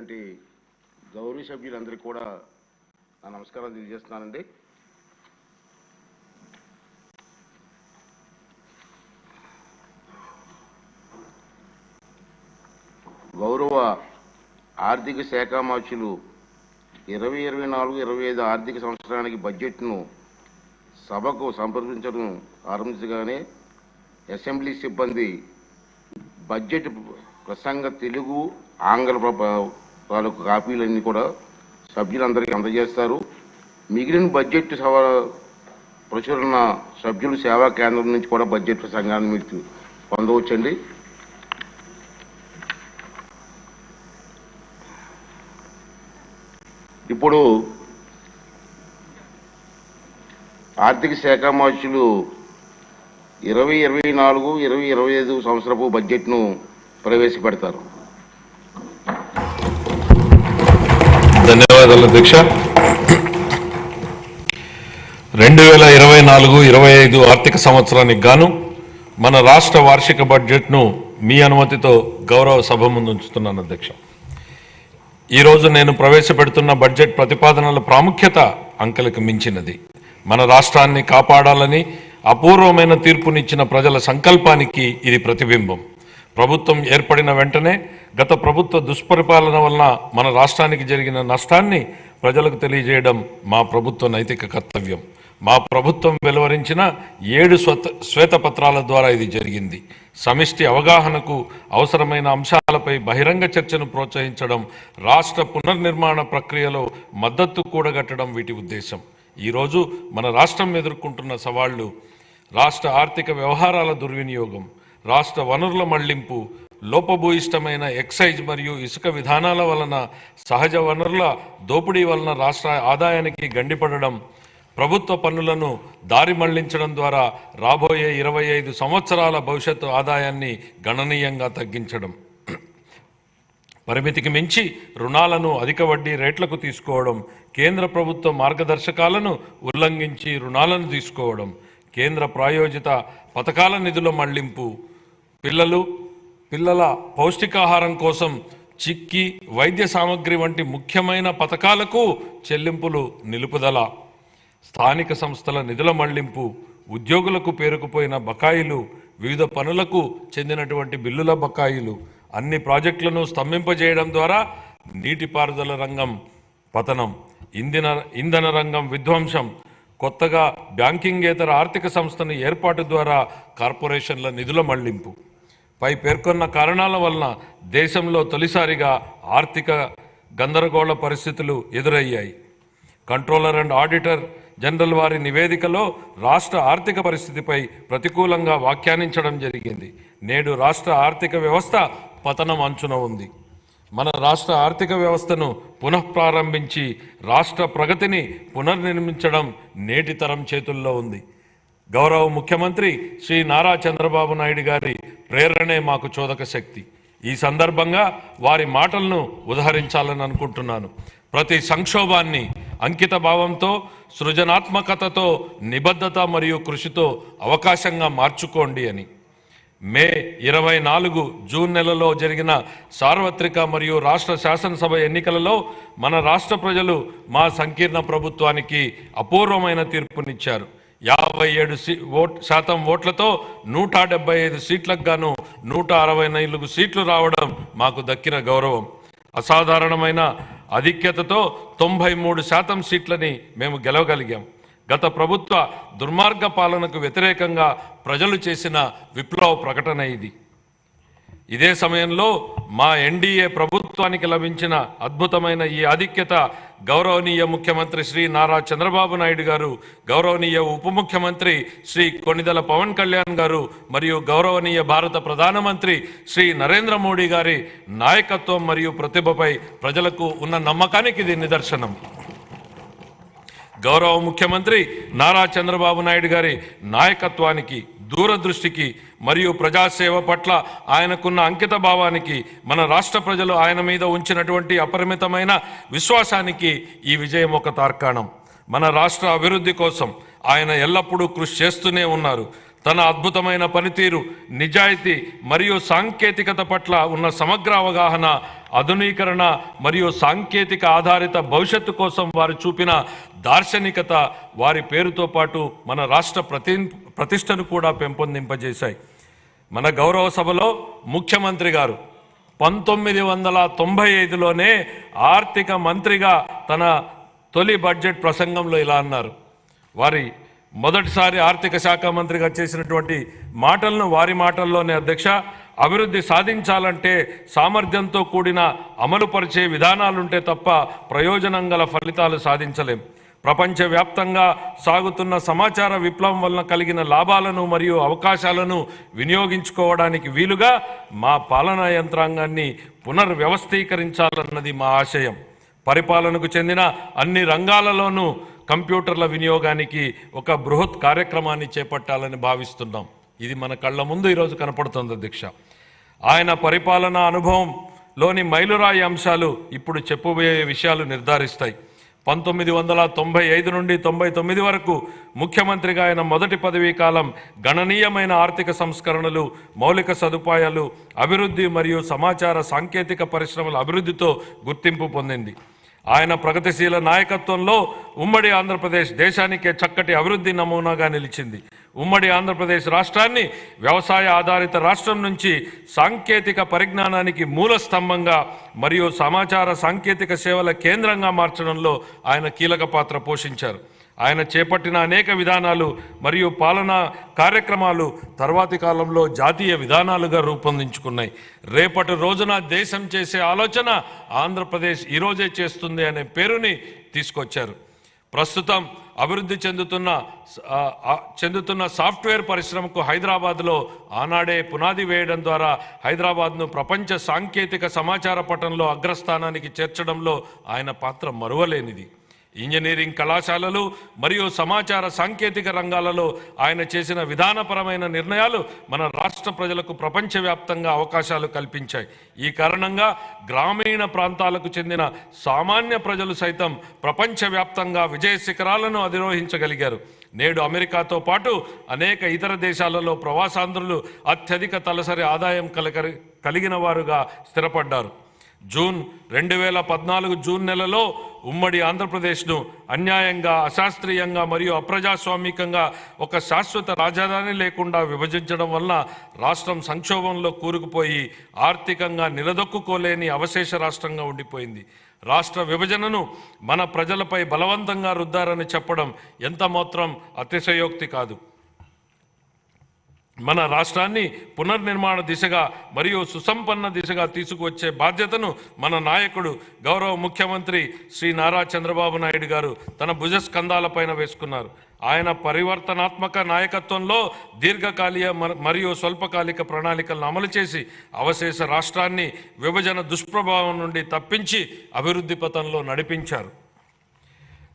వచ్చినటువంటి గౌరవ సభ్యులందరికీ కూడా నా నమస్కారం తెలియజేస్తున్నానండి. గౌరవ ఆర్థిక శాఖ మంత్రులు 2024-25 ఆర్థిక సంవత్సరానికి బడ్జెట్ను సభకు సమర్పించడం ఆరంభించగానే అసెంబ్లీ సిబ్బంది బడ్జెట్ ప్రసంగ తెలుగు ఆంగ్ల వాళ్ళకు కాపీలన్నీ కూడా సభ్యులందరికీ అందజేస్తారు. మిగిలిన బడ్జెట్ ప్రచురణ సభ్యులు సేవా కేంద్రం నుంచి కూడా బడ్జెట్ ప్రసంగాన్ని మీరు పొందవచ్చండి. ఇప్పుడు ఆర్థిక శాఖ మంత్రులు 2024-2025 సంవత్సరపు బడ్జెట్ను ప్రవేశపెడతారు. ధన్యవాదాలు అధ్యక్ష. 2024-25 ఆర్థిక సంవత్సరానికి గాను మన రాష్ట్ర వార్షిక బడ్జెట్ను మీ అనుమతితో గౌరవ సభ ముందు ఉంచుతున్నాను అధ్యక్ష. ఈరోజు నేను ప్రవేశపెడుతున్న బడ్జెట్ ప్రతిపాదనల ప్రాముఖ్యత అంకెలకు మించినది. మన రాష్ట్రాన్ని కాపాడాలని అపూర్వమైన తీర్పునిచ్చిన ప్రజల సంకల్పానికి ఇది ప్రతిబింబం. ప్రభుత్వం ఏర్పడిన వెంటనే గత ప్రభుత్వ దుష్పరిపాలన వలన మన రాష్ట్రానికి జరిగిన నష్టాన్ని ప్రజలకు తెలియజేయడం మా ప్రభుత్వ నైతిక కర్తవ్యం. మా ప్రభుత్వం వెలువరించిన 7 శ్వేతపత్రాల ద్వారా ఇది జరిగింది. సమిష్టి అవగాహనకు అవసరమైన అంశాలపై బహిరంగ చర్చను ప్రోత్సహించడం, రాష్ట్ర పునర్నిర్మాణ ప్రక్రియలో మద్దతు కూడగట్టడం వీటి ఉద్దేశం. ఈరోజు మన రాష్ట్రం ఎదుర్కొంటున్న సవాళ్లు రాష్ట్ర ఆర్థిక వ్యవహారాల దుర్వినియోగం, రాష్ట్ర వనరుల మళ్లింపు, లోపభూయిష్టమైన ఎక్సైజ్ మరియు ఇసుక విధానాల వలన సహజ వనరుల దోపిడీ వలన రాష్ట్ర ఆదాయానికి గండిపడడం, ప్రభుత్వ పన్నులను దారి మళ్లించడం ద్వారా రాబోయే 25 సంవత్సరాల భవిష్యత్తు ఆదాయాన్ని గణనీయంగా తగ్గించడం, పరిమితికి మించి రుణాలను అధిక వడ్డీ రేట్లకు తీసుకోవడం, కేంద్ర ప్రభుత్వ మార్గదర్శకాలను ఉల్లంఘించి రుణాలను తీసుకోవడం, కేంద్ర ప్రాయోజిత పథకాల నిధుల మళ్లింపు, పిల్లల పౌష్టికాహారం కోసం చిక్కి వైద్య సామగ్రి వంటి ముఖ్యమైన పథకాలకు చెల్లింపులు నిలుపుదల, స్థానిక సంస్థల నిధుల మళ్లింపు, ఉద్యోగులకు పేరుకుపోయిన బకాయిలు, వివిధ పనులకు చెందినటువంటి బిల్లుల బకాయిలు, అన్ని ప్రాజెక్టులను స్తంభింపజేయడం ద్వారా నీటిపారుదల రంగం పతనం, ఇంధన రంగం విధ్వంసం, కొత్తగా బ్యాంకింగేతర ఆర్థిక సంస్థను ఏర్పాటు ద్వారా కార్పొరేషన్ల నిధుల మళ్లింపు పై పేర్కొన్న కారణాల వలన దేశంలో తొలిసారిగా ఆర్థిక గందరగోళ పరిస్థితులు ఎదురయ్యాయి. కంట్రోలర్ అండ్ ఆడిటర్ జనరల్ వారి నివేదికలో రాష్ట్ర ఆర్థిక పరిస్థితిపై ప్రతికూలంగా వ్యాఖ్యానించడం జరిగింది. నేడు రాష్ట్ర ఆర్థిక వ్యవస్థ పతనం అంచున ఉంది. మన రాష్ట్ర ఆర్థిక వ్యవస్థను పునఃప్రారంభించి రాష్ట్ర ప్రగతిని పునర్నిర్మించడం నేటి తరం చేతుల్లో ఉంది. గౌరవ ముఖ్యమంత్రి శ్రీ నారా చంద్రబాబు నాయుడు గారి ప్రేరణే మాకు చోదక శక్తి. ఈ సందర్భంగా వారి మాటలను ఉదహరించాలని అనుకుంటున్నాను. ప్రతి సంక్షోభాన్ని అంకిత భావంతో, సృజనాత్మకతతో, నిబద్ధత మరియు కృషితో అవకాశంగా మార్చుకోండి అని. మే 24 జూన్ నెలలో జరిగిన సార్వత్రిక మరియు రాష్ట్ర శాసనసభ ఎన్నికలలో మన రాష్ట్ర ప్రజలు మా సంకీర్ణ ప్రభుత్వానికి అపూర్వమైన తీర్పునిచ్చారు. 57% ఓట్లతో 175 సీట్లకు గాను 164 సీట్లు రావడం మాకు దక్కిన గౌరవం. అసాధారణమైన ఆధిక్యతతో 93% సీట్లని మేము గెలవగలిగాం. గత ప్రభుత్వ దుర్మార్గ పాలనకు వ్యతిరేకంగా ప్రజలు చేసిన విప్లవ ప్రకటన ఇది. ఇదే సమయంలో మా ఎన్డీఏ ప్రభుత్వానికి లభించిన అద్భుతమైన ఈ ఆధిక్యత గౌరవనీయ ముఖ్యమంత్రి శ్రీ నారా చంద్రబాబు నాయుడు గారు, గౌరవనీయ ఉప ముఖ్యమంత్రి శ్రీ కొణిదెల పవన్ కళ్యాణ్ గారు మరియు గౌరవనీయ భారత ప్రధానమంత్రి శ్రీ నరేంద్ర మోడీ గారి నాయకత్వం మరియు ప్రతిభపై ప్రజలకు ఉన్న నమ్మకానికి ఇది నిదర్శనం. గౌరవ ముఖ్యమంత్రి నారా చంద్రబాబు నాయుడు గారి నాయకత్వానికి, దూరదృష్టికి మరియు ప్రజాసేవ పట్ల ఆయనకున్న అంకిత భావానికి, మన రాష్ట్ర ప్రజలు ఆయన మీద ఉంచినటువంటి అపరిమితమైన విశ్వాసానికి ఈ విజయం ఒక తార్కాణం. మన రాష్ట్ర అభివృద్ధి కోసం ఆయన ఎల్లప్పుడూ కృషి చేస్తూనే ఉన్నారు. తన అద్భుతమైన పనితీరు, నిజాయితీ మరియు సాంకేతికత పట్ల ఉన్న సమగ్ర అవగాహన, ఆధునీకరణ మరియు సాంకేతిక ఆధారిత భవిష్యత్తు కోసం వారు చూపిన దార్శనికత వారి పేరుతో పాటు మన రాష్ట్ర ప్రతిష్టను కూడా పెంపొందింపజేశాయి. మన గౌరవ సభలో ముఖ్యమంత్రి గారు 1995లోనే ఆర్థిక మంత్రిగా తన తొలి బడ్జెట్ ప్రసంగంలో ఇలా అన్నారు. వారి మొదటిసారి ఆర్థిక శాఖ మంత్రిగా చేసినటువంటి మాటలను వారి మాటల్లోనే, అధ్యక్ష, అభివృద్ధి సాధించాలంటే సామర్థ్యంతో కూడిన అమలుపరిచే విధానాలుంటే తప్ప ప్రయోజనం గల ఫలితాలు సాధించలేం. ప్రపంచవ్యాప్తంగా సాగుతున్న సమాచార విప్లవం వలన కలిగిన లాభాలను మరియు అవకాశాలను వినియోగించుకోవడానికి వీలుగా మా పాలనా యంత్రాంగాన్ని పునర్వ్యవస్థీకరించాలన్నది మా ఆశయం. పరిపాలనకు చెందిన అన్ని రంగాలలోనూ కంప్యూటర్ల వినియోగానికి ఒక బృహత్ కార్యక్రమాన్ని చేపట్టాలని భావిస్తున్నాం. ఇది మన కళ్ళ ముందు ఈరోజు కనపడుతుంది, అధ్యక్ష. ఆయన పరిపాలనా అనుభవంలోని మైలురాయి అంశాలు ఇప్పుడు చెప్పబోయే విషయాలు నిర్ధారిస్తాయి. 1995 నుండి 99 వరకు ముఖ్యమంత్రిగా ఆయన మొదటి పదవీ కాలం గణనీయమైన ఆర్థిక సంస్కరణలు, మౌలిక సదుపాయాలు అభివృద్ధి మరియు సమాచార సాంకేతిక పరిశ్రమల అభివృద్ధితో గుర్తింపు పొందింది. ఆయన ప్రగతిశీల నాయకత్వంలో ఉమ్మడి ఆంధ్రప్రదేశ్ దేశానికే చక్కటి అభివృద్ధి నమూనాగా నిలిచింది. ఉమ్మడి ఆంధ్రప్రదేశ్ రాష్ట్రాన్ని వ్యవసాయ ఆధారిత రాష్ట్రం నుంచి సాంకేతిక పరిజ్ఞానానికి మూల స్తంభంగా మరియు సమాచార సాంకేతిక సేవల కేంద్రంగా మార్చడంలో ఆయన కీలక పాత్ర పోషించారు. ఆయన చేపట్టిన అనేక విధానాలు మరియు పాలనా కార్యక్రమాలు తర్వాతి కాలంలో జాతీయ విధానాలుగా రూపొందించుకున్నాయి. రేపటి రోజున దేశం చేసే ఆలోచన ఆంధ్రప్రదేశ్ ఈరోజే చేస్తుంది అనే పేరుని తీసుకొచ్చారు. ప్రస్తుతం అభివృద్ధి చెందుతున్న సాఫ్ట్వేర్ పరిశ్రమకు హైదరాబాద్లో ఆనాడే పునాది వేయడం ద్వారా హైదరాబాద్ను ప్రపంచ సాంకేతిక సమాచార పటంలో అగ్రస్థానానికి చేర్చడంలో ఆయన పాత్ర మరువలేనిది. ఇంజనీరింగ్ కళాశాలలు మరియు సమాచార సాంకేతిక రంగాలలో ఆయన చేసిన విధానపరమైన నిర్ణయాలు మన రాష్ట్ర ప్రజలకు ప్రపంచవ్యాప్తంగా అవకాశాలు కల్పించాయి. ఈ కారణంగా గ్రామీణ ప్రాంతాలకు చెందిన సామాన్య ప్రజలు సైతం ప్రపంచవ్యాప్తంగా విజయ శిఖరాలను అధిరోహించగలిగారు. నేడు అమెరికాతో పాటు అనేక ఇతర దేశాలలో ప్రవాసాంధ్రులు అత్యధిక తలసరి ఆదాయం కలిగిన వారుగా స్థిరపడ్డారు. జూన్ 2014 జూన్ నెలలో ఉమ్మడి ఆంధ్రప్రదేశ్ను అన్యాయంగా, అశాస్త్రీయంగా మరియు అప్రజాస్వామికంగా ఒక శాశ్వత రాజధాని లేకుండా విభజించడం వలన రాష్ట్రం సంక్షోభంలో కూరుకుపోయి ఆర్థికంగా నిలదొక్కుకోలేని అవశేష రాష్ట్రంగా ఉండిపోయింది. రాష్ట్ర విభజనను మన ప్రజలపై బలవంతంగా రుద్దారని చెప్పడం ఎంత మాత్రం అతిశయోక్తి కాదు. మన రాష్ట్రాన్ని పునర్నిర్మాణ దిశగా మరియు సుసంపన్న దిశగా తీసుకువచ్చే బాధ్యతను మన నాయకుడు గౌరవ ముఖ్యమంత్రి శ్రీ నారా చంద్రబాబు నాయుడు గారు తన భుజస్కంధాలపైన వేసుకున్నారు. ఆయన పరివర్తనాత్మక నాయకత్వంలో దీర్ఘకాలిక మరియు స్వల్పకాలిక ప్రణాళికలను అమలు చేసి అవశేష రాష్ట్రాన్ని విభజన దుష్ప్రభావం నుండి తప్పించి అభివృద్ధి పథంలో నడిపించారు.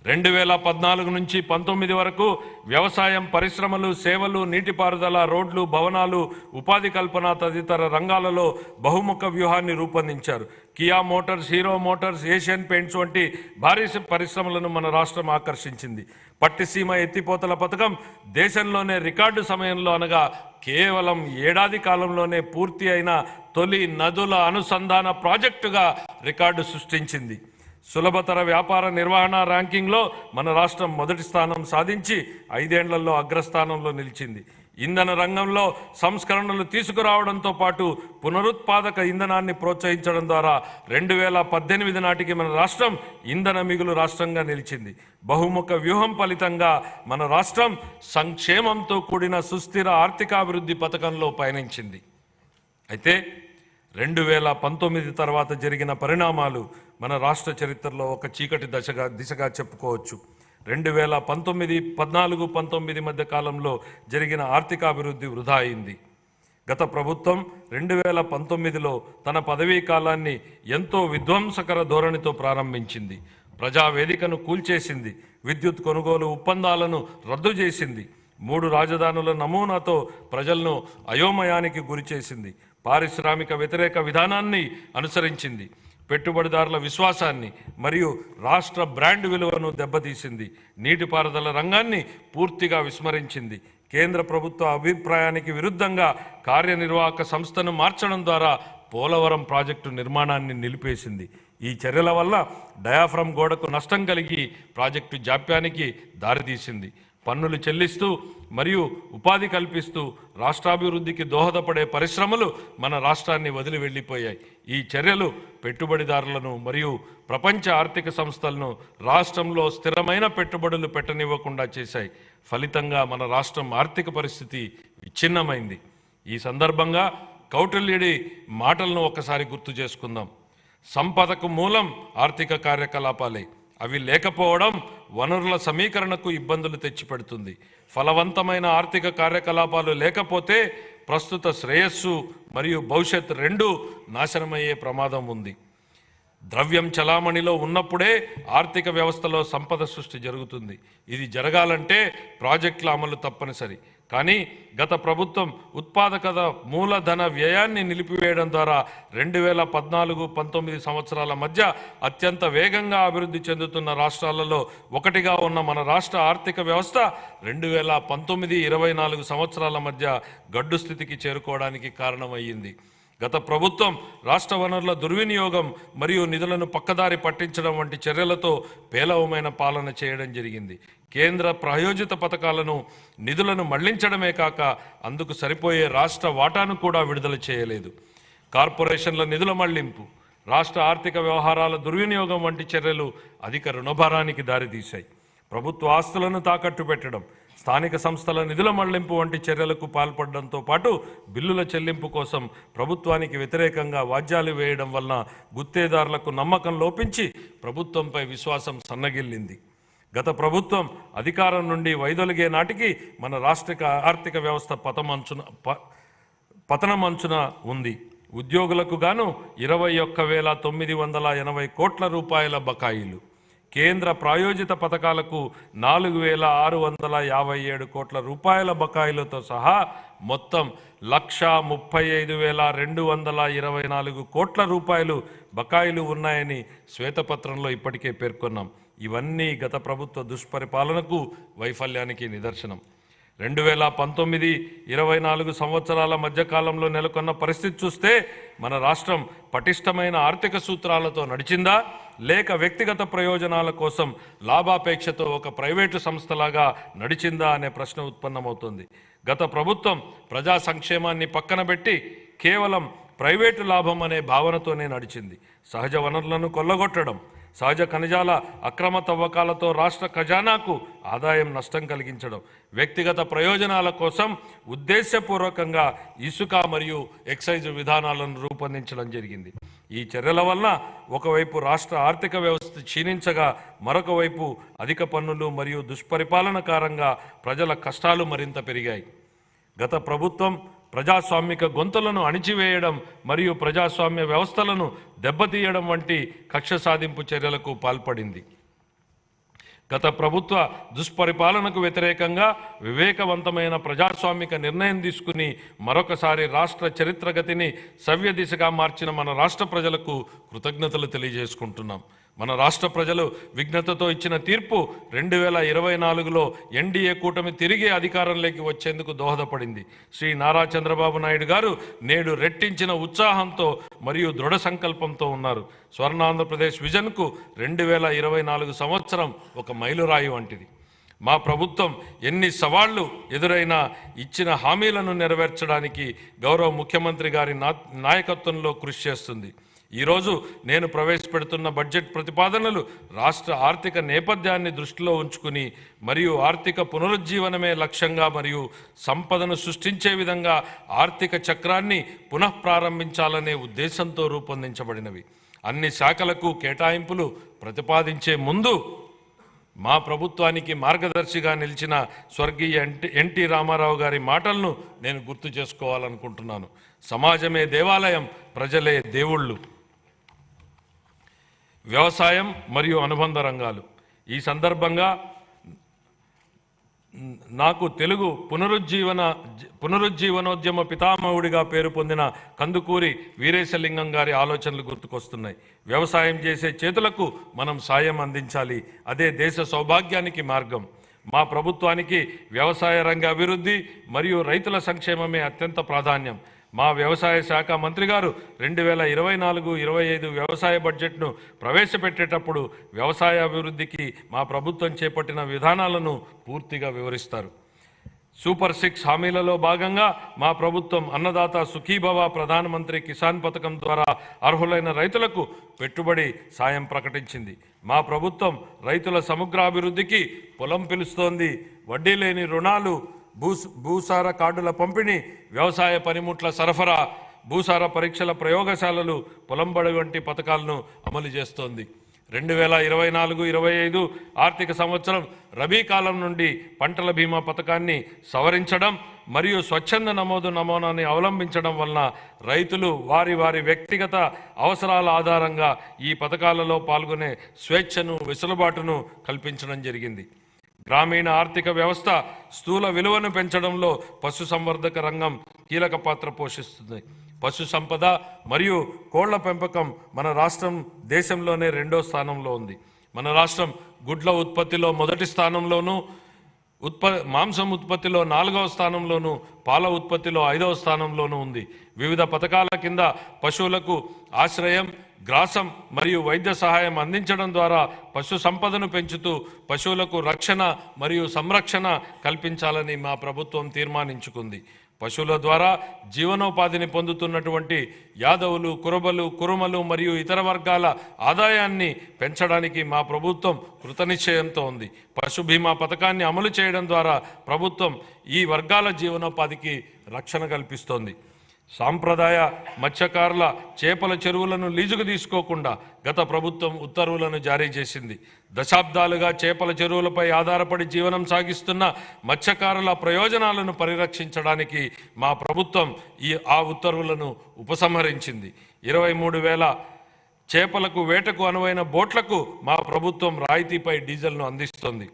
2014 నుంచి 19 వరకు వ్యవసాయం, పరిశ్రమలు, సేవలు, నీటిపారుదల, రోడ్లు, భవనాలు, ఉపాధి కల్పన తదితర రంగాలలో బహుముఖ వ్యూహాన్ని రూపొందించారు. Kia Motors, hero Motors, Asian paints వంటి భారీ పరిశ్రమలను మన రాష్ట్రం ఆకర్షించింది. పట్టిసీమ ఎత్తిపోతల పథకం దేశంలోనే రికార్డు సమయంలో, అనగా కేవలం ఏడాది కాలంలోనే పూర్తి అయిన తొలి నదుల అనుసంధాన ప్రాజెక్టుగా రికార్డు సృష్టించింది. సులభతర వ్యాపార నిర్వహణ ర్యాంకింగ్లో మన రాష్ట్రం మొదటి స్థానం సాధించి 5 ఏళ్లలో అగ్రస్థానంలో నిలిచింది. ఇంధన రంగంలో సంస్కరణలు తీసుకురావడంతో పాటు పునరుత్పాదక ఇంధనాన్ని ప్రోత్సహించడం ద్వారా 2018 నాటికి మన రాష్ట్రం ఇంధన మిగులు రాష్ట్రంగా నిలిచింది. బహుముఖ వ్యూహం ఫలితంగా మన రాష్ట్రం సంక్షేమంతో కూడిన సుస్థిర ఆర్థికాభివృద్ధి పథకంలో పయనించింది. అయితే 2019 తర్వాత జరిగిన పరిణామాలు మన రాష్ట్ర చరిత్రలో ఒక చీకటి దిశగా చెప్పుకోవచ్చు. 2014-19 మధ్య కాలంలో జరిగిన ఆర్థికాభివృద్ధి వృధా అయింది. గత ప్రభుత్వం 2019లో తన పదవీ కాలాన్ని ఎంతో విధ్వంసకర ధోరణితో ప్రారంభించింది. ప్రజావేదికను కూల్చేసింది, విద్యుత్ కొనుగోలు ఒప్పందాలను రద్దు చేసింది, 3 రాజధానుల నమూనాతో ప్రజలను అయోమయానికి గురిచేసింది, పారిశ్రామిక వ్యతిరేక విధానాన్ని అనుసరించింది, పెట్టుబడిదారుల విశ్వాసాన్ని మరియు రాష్ట్ర బ్రాండ్ విలువను దెబ్బతీసింది. నీటిపారుదల రంగాన్ని పూర్తిగా విస్మరించింది. కేంద్ర ప్రభుత్వ అభిప్రాయానికి విరుద్ధంగా కార్యనిర్వాహక సంస్థను మార్చడం ద్వారా పోలవరం ప్రాజెక్టు నిర్మాణాన్ని నిలిపేసింది. ఈ చర్యల వల్ల డయాఫ్రమ్ గోడకు నష్టం కలిగి ప్రాజెక్టు జాప్యానికి దారితీసింది. పన్నులు చెల్లిస్తూ మరియు ఉపాధి కల్పిస్తూ రాష్ట్రాభివృద్ధికి దోహదపడే పరిశ్రమలు మన రాష్ట్రాన్ని వదిలి వెళ్ళిపోయాయి. ఈ చర్యలు పెట్టుబడిదారులను మరియు ప్రపంచ ఆర్థిక సంస్థలను రాష్ట్రంలో స్థిరమైన పెట్టుబడులు పెట్టనివ్వకుండా చేశాయి. ఫలితంగా మన రాష్ట్రం ఆర్థిక పరిస్థితి విచ్ఛిన్నమైంది. ఈ సందర్భంగా కౌటిల్యుడి మాటలను ఒకసారి గుర్తు చేసుకుందాం. సంపదకు మూలం ఆర్థిక కార్యకలాపాలే. అవి లేకపోవడం వనరుల సమీకరణకు ఇబ్బందులు తెచ్చిపెడుతుంది. ఫలవంతమైన ఆర్థిక కార్యకలాపాలు లేకపోతే ప్రస్తుత శ్రేయస్సు మరియు భవిష్యత్ రెండూ నాశనమయ్యే ప్రమాదం ఉంది. ద్రవ్యం చలామణిలో ఉన్నప్పుడే ఆర్థిక వ్యవస్థలో సంపద సృష్టి జరుగుతుంది. ఇది జరగాలంటే ప్రాజెక్టుల అమలు తప్పనిసరి. కానీ గత ప్రభుత్వం ఉత్పాదకత మూలధన వ్యయాన్ని నిలిపివేయడం ద్వారా 2014-19 సంవత్సరాల మధ్య అత్యంత వేగంగా అభివృద్ధి చెందుతున్న రాష్ట్రాలలో ఒకటిగా ఉన్న మన రాష్ట్ర ఆర్థిక వ్యవస్థ 2019-24 సంవత్సరాల మధ్య గడ్డు స్థితికి చేరుకోవడానికి కారణమయ్యింది. గత ప్రభుత్వం రాష్ట్ర వనరుల దుర్వినియోగం మరియు నిధులను పక్కదారి పట్టించడం వంటి చర్యలతో పేలవమైన పాలన చేయడం జరిగింది. కేంద్ర ప్రాయోజిత పథకాలను నిధులను మళ్లించడమే కాక అందుకు సరిపోయే రాష్ట్ర వాటాను కూడా విడుదల చేయలేదు. కార్పొరేషన్ల నిధుల మళ్లింపు, రాష్ట్ర ఆర్థిక వ్యవహారాల దుర్వినియోగం వంటి చర్యలు అధిక రుణభారానికి దారితీశాయి. ప్రభుత్వ ఆస్తులను తాకట్టు పెట్టడం, స్థానిక సంస్థల నిధుల మళ్లింపు వంటి చర్యలకు పాల్పడడంతో పాటు బిల్లుల చెల్లింపు కోసం ప్రభుత్వానికి వ్యతిరేకంగా వాద్యాలు వేయడం వలన గుత్తేదారులకు నమ్మకం లోపించి ప్రభుత్వంపై విశ్వాసం సన్నగిల్లింది. గత ప్రభుత్వం అధికారం నుండి వైదొలిగే నాటికి మన రాష్ట్ర ఆర్థిక వ్యవస్థ పతనమంచున ఉంది. ఉద్యోగులకు గాను 21,980 కోట్ల రూపాయల బకాయిలు, కేంద్ర ప్రాయోజిత పథకాలకు 4,657 కోట్ల రూపాయల బకాయిలతో సహా మొత్తం 1,35,224 కోట్ల రూపాయలు బకాయిలు ఉన్నాయని శ్వేతపత్రంలో ఇప్పటికే పేర్కొన్నాం. ఇవన్నీ గత ప్రభుత్వ దుష్పరిపాలనకు, వైఫల్యానికి నిదర్శనం. 2019-24 సంవత్సరాల మధ్యకాలంలో నెలకొన్న పరిస్థితి చూస్తే మన రాష్ట్రం పటిష్టమైన ఆర్థిక సూత్రాలతో నడిచిందా, లేక వ్యక్తిగత ప్రయోజనాల కోసం లాభాపేక్షతో ఒక ప్రైవేటు సంస్థలాగా నడిచిందా అనే ప్రశ్న ఉత్పన్నమవుతుంది. గత ప్రభుత్వం ప్రజా సంక్షేమాన్ని పక్కన పెట్టి కేవలం ప్రైవేటు లాభం అనే భావనతోనే నడిచింది. సహజ వనరులను కొల్లగొట్టడం, సహజ ఖనిజాల అక్రమ తవ్వకాలతో రాష్ట్ర ఖజానాకు ఆదాయం నష్టం కలిగించడం, వ్యక్తిగత ప్రయోజనాల కోసం ఉద్దేశపూర్వకంగా ఇసుక మరియు ఎక్సైజ్ విధానాలను రూపొందించడం జరిగింది. ఈ చర్యల వలన ఒకవైపు రాష్ట్ర ఆర్థిక వ్యవస్థ క్షీణించగా, మరొక వైపు అధిక పన్నులు మరియు దుష్పరిపాలన కారణంగా ప్రజల కష్టాలు మరింత పెరిగాయి. గత ప్రభుత్వం ప్రజాస్వామిక గొంతులను అణిచివేయడం మరియు ప్రజాస్వామ్య వ్యవస్థలను దెబ్బతీయడం వంటి కక్ష సాధింపు చర్యలకు పాల్పడింది. గత ప్రభుత్వ దుష్పరిపాలనకు వ్యతిరేకంగా వివేకవంతమైన ప్రజాస్వామిక నిర్ణయం తీసుకుని మరొకసారి రాష్ట్ర చరిత్రగతిని సవ్య దిశగా మార్చిన మన రాష్ట్ర ప్రజలకు కృతజ్ఞతలు తెలియజేసుకుంటున్నాం. మన రాష్ట్ర ప్రజలు విఘ్నతతో ఇచ్చిన తీర్పు 2024లో ఎన్డీఏ కూటమి తిరిగి అధికారంలోకి వచ్చేందుకు దోహదపడింది. శ్రీ నారా చంద్రబాబు నాయుడు గారు నేడు రెట్టించిన ఉత్సాహంతో మరియు దృఢ సంకల్పంతో ఉన్నారు. స్వర్ణాంధ్రప్రదేశ్ విజన్కు 2024 సంవత్సరం ఒక మైలురాయి వంటిది. మా ప్రభుత్వం ఎన్ని సవాళ్లు ఎదురైనా ఇచ్చిన హామీలను నెరవేర్చడానికి గౌరవ ముఖ్యమంత్రి గారి నాయకత్వంలో కృషి చేస్తుంది. ఈరోజు నేను ప్రవేశపెడుతున్న బడ్జెట్ ప్రతిపాదనలు రాష్ట్ర ఆర్థిక నేపథ్యాన్ని దృష్టిలో ఉంచుకుని మరియు ఆర్థిక పునరుజ్జీవనమే లక్ష్యంగా మరియు సంపదను సృష్టించే విధంగా ఆర్థిక చక్రాన్ని పునఃప్రారంభించాలనే ఉద్దేశంతో రూపొందించబడినవి. అన్ని శాఖలకు కేటాయింపులు ప్రతిపాదించే ముందు మా ప్రభుత్వానికి మార్గదర్శిగా నిలిచిన స్వర్గీయ ఎన్టీ రామారావు గారి మాటలను నేను గుర్తు చేసుకోవాలనుకుంటున్నాను. సమాజమే దేవాలయం, ప్రజలే దేవుళ్ళు. వ్యవసాయం మరియు అనుబంధ రంగాలు. ఈ సందర్భంగా నాకు తెలుగు పునరుజ్జీవనోద్యమ పితామహుడిగా పేరు పొందిన కందుకూరి వీరేశలింగం గారి ఆలోచనలు గుర్తుకొస్తున్నాయి. వ్యవసాయం చేసే చేతులకు మనం సాయం అందించాలి, అదే దేశ సౌభాగ్యానికి మార్గం. మా ప్రభుత్వానికి వ్యవసాయ రంగ అభివృద్ధి మరియు రైతుల సంక్షేమమే అత్యంత ప్రాధాన్యం. మా వ్యవసాయ శాఖ మంత్రి గారు 2024-25 వ్యవసాయ బడ్జెట్ను ప్రవేశపెట్టేటప్పుడు వ్యవసాయ అభివృద్ధికి మా ప్రభుత్వం చేపట్టిన విధానాలను పూర్తిగా వివరిస్తారు. సూపర్ 6 హామీలలో భాగంగా మా ప్రభుత్వం అన్నదాత సుఖీభవ ప్రధానమంత్రి కిసాన్ పథకం ద్వారా అర్హులైన రైతులకు పెట్టుబడి సాయం ప్రకటించింది. మా ప్రభుత్వం రైతుల సమగ్రాభివృద్ధికి పొలం పిలుస్తోంది. వడ్డీ లేని రుణాలు, భూసార కార్డుల పంపిణీ, వ్యవసాయ పనిముట్ల సరఫరా, భూసార పరీక్షల ప్రయోగశాలలు, పొలంబడి వంటి పథకాలను అమలు చేస్తోంది. 2024-25 ఆర్థిక సంవత్సరం రబీ కాలం నుండి పంటల బీమా పథకాన్ని సవరించడం మరియు స్వచ్ఛంద నమూనాన్ని అవలంబించడం వలన రైతులు వారి వ్యక్తిగత అవసరాల ఆధారంగా ఈ పథకాలలో పాల్గొనే స్వేచ్ఛను, వెసులుబాటును కల్పించడం జరిగింది. గ్రామీణ ఆర్థిక వ్యవస్థ స్థూల విలువను పెంచడంలో పశుసంవర్ధక రంగం కీలక పాత్ర పోషిస్తుంది. పశు సంపద మరియు కోళ్ల పెంపకం మన రాష్ట్రం దేశంలోనే 2వ స్థానంలో ఉంది. మన రాష్ట్రం గుడ్ల ఉత్పత్తిలో మొదటి స్థానంలోనూ, మాంసం ఉత్పత్తిలో 4వ స్థానంలోనూ, పాల ఉత్పత్తిలో 5వ స్థానంలోనూ ఉంది. వివిధ పథకాల కింద పశువులకు ఆశ్రయం, గ్రాసం మరియు వైద్య సహాయం అందించడం ద్వారా పశు సంపదను పెంచుతూ పశువులకు రక్షణ మరియు సంరక్షణ కల్పించాలని మా ప్రభుత్వం తీర్మానించుకుంది. పశువుల ద్వారా జీవనోపాధిని పొందుతున్నటువంటి యాదవులు, కురుమలు మరియు ఇతర వర్గాల ఆదాయాన్ని పెంచడానికి మా ప్రభుత్వం కృతనిశ్చయంతో ఉంది. పశు బీమా పథకాన్ని అమలు చేయడం ద్వారా ప్రభుత్వం ఈ వర్గాల జీవనోపాధికి రక్షణ కల్పిస్తోంది. సాంప్రదాయ మత్స్యకారుల చేపల చెరువులను లీజుకు తీసుకోకుండా గత ప్రభుత్వం ఉత్తర్వులను జారీ చేసింది. దశాబ్దాలుగా చేపల చెరువులపై ఆధారపడి జీవనం సాగిస్తున్న మత్స్యకారుల ప్రయోజనాలను పరిరక్షించడానికి మా ప్రభుత్వం ఆ ఉత్తర్వులను ఉపసంహరించింది. 23,000 చేపలకు వేటకు అనువైన బోట్లకు మా ప్రభుత్వం రాయితీపై డీజిల్ను అందిస్తోంది.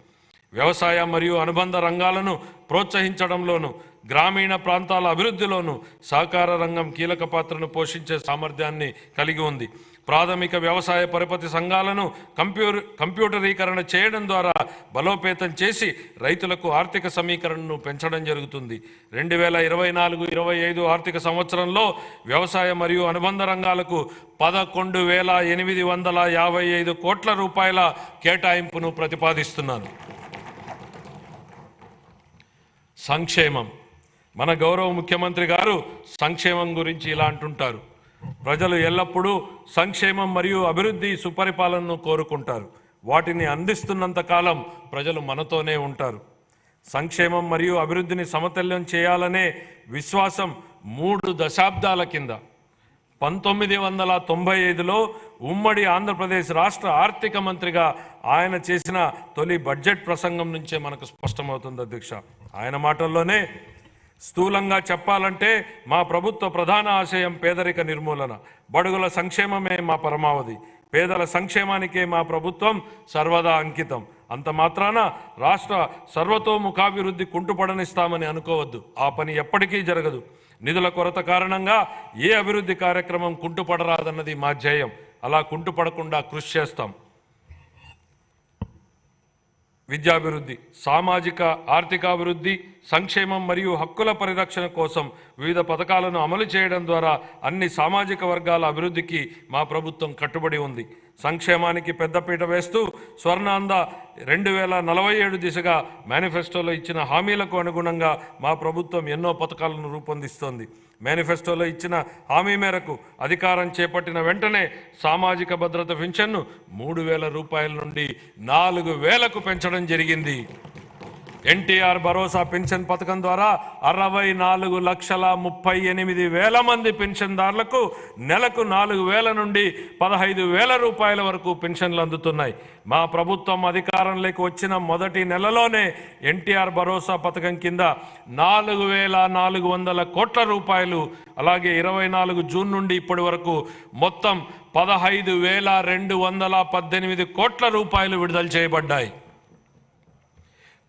వ్యవసాయ మరియు అనుబంధ రంగాలను ప్రోత్సహించడంలోనూ గ్రామీణ ప్రాంతాల అభివృద్ధిలోనూ సహకార రంగం కీలక పాత్రను పోషించే సామర్థ్యాన్ని కలిగి ఉంది. ప్రాథమిక వ్యవసాయ పరపతి సంఘాలను కంప్యూటరీకరణ చేయడం ద్వారా బలోపేతం చేసి రైతులకు ఆర్థిక సమీకరణను పెంచడం జరుగుతుంది. 2024-25 ఆర్థిక సంవత్సరంలో వ్యవసాయ మరియు అనుబంధ రంగాలకు 11,855 కోట్ల రూపాయల కేటాయింపును ప్రతిపాదిస్తున్నాను. సంక్షేమం. మన గౌరవ ముఖ్యమంత్రి గారు సంక్షేమం గురించి ఇలా అంటుంటారు: ప్రజలు ఎల్లప్పుడూ సంక్షేమం మరియు అభివృద్ధి, సుపరిపాలనను కోరుకుంటారు. వాటిని అందిస్తున్నంత కాలం ప్రజలు మనతోనే ఉంటారు. సంక్షేమం మరియు అభివృద్ధిని సమతుల్యం చేయాలనే విశ్వాసం 3 దశాబ్దాల కింద 1995లో ఉమ్మడి ఆంధ్రప్రదేశ్ రాష్ట్ర ఆర్థిక మంత్రిగా ఆయన చేసిన తొలి బడ్జెట్ ప్రసంగం నుంచే మనకు స్పష్టమవుతుంది అధ్యక్ష. ఆయన మాటల్లోనే, స్థూలంగా చెప్పాలంటే మా ప్రభుత్వ ప్రధాన ఆశయం పేదరిక నిర్మూలన, బడుగుల సంక్షేమమే మా పరమావధి. పేదల సంక్షేమానికే మా ప్రభుత్వం సర్వదా అంకితం. అంత మాత్రాన రాష్ట్ర సర్వతోముఖాభివృద్ధి కుంటుపడనిస్తామని అనుకోవద్దు. ఆ పని ఎప్పటికీ జరగదు. నిధుల కొరత కారణంగా ఏ అభివృద్ధి కార్యక్రమం కుంటుపడరాదన్నది మా ధ్యేయం. అలా కుంటుపడకుండా కృషి చేస్తాం. విద్యాభివృద్ధి, సామాజిక ఆర్థికాభివృద్ధి, సంక్షేమం మరియు హక్కుల పరిరక్షణ కోసం వివిధ పథకాలను అమలు చేయడం ద్వారా అన్ని సామాజిక వర్గాల అభివృద్ధికి మా ప్రభుత్వం కట్టుబడి ఉంది. సంక్షేమానికి పెద్దపీట వేస్తూ స్వర్ణాంధ్ర 2047 దిశగా మేనిఫెస్టోలో ఇచ్చిన హామీలకు అనుగుణంగా మా ప్రభుత్వం ఎన్నో పథకాలను రూపొందిస్తోంది. మేనిఫెస్టోలో ఇచ్చిన హామీ మేరకు అధికారం చేపట్టిన వెంటనే సామాజిక భద్రత పెన్షన్ను 3,000 రూపాయల నుండి 4,000కు పెంచడం జరిగింది. ఎన్టీఆర్ భరోసా పెన్షన్ పథకం ద్వారా 64,38,000 మంది పెన్షన్దారులకు నెలకు 4,000 నుండి 15,000 రూపాయల వరకు పెన్షన్లు అందుతున్నాయి. మా ప్రభుత్వం అధికారంలోకి వచ్చిన మొదటి నెలలోనే ఎన్టీఆర్ భరోసా పథకం కింద 4,400 కోట్ల రూపాయలు, అలాగే 24 జూన్ నుండి ఇప్పటి వరకు మొత్తం 15,218 కోట్ల రూపాయలు విడుదల చేయబడ్డాయి.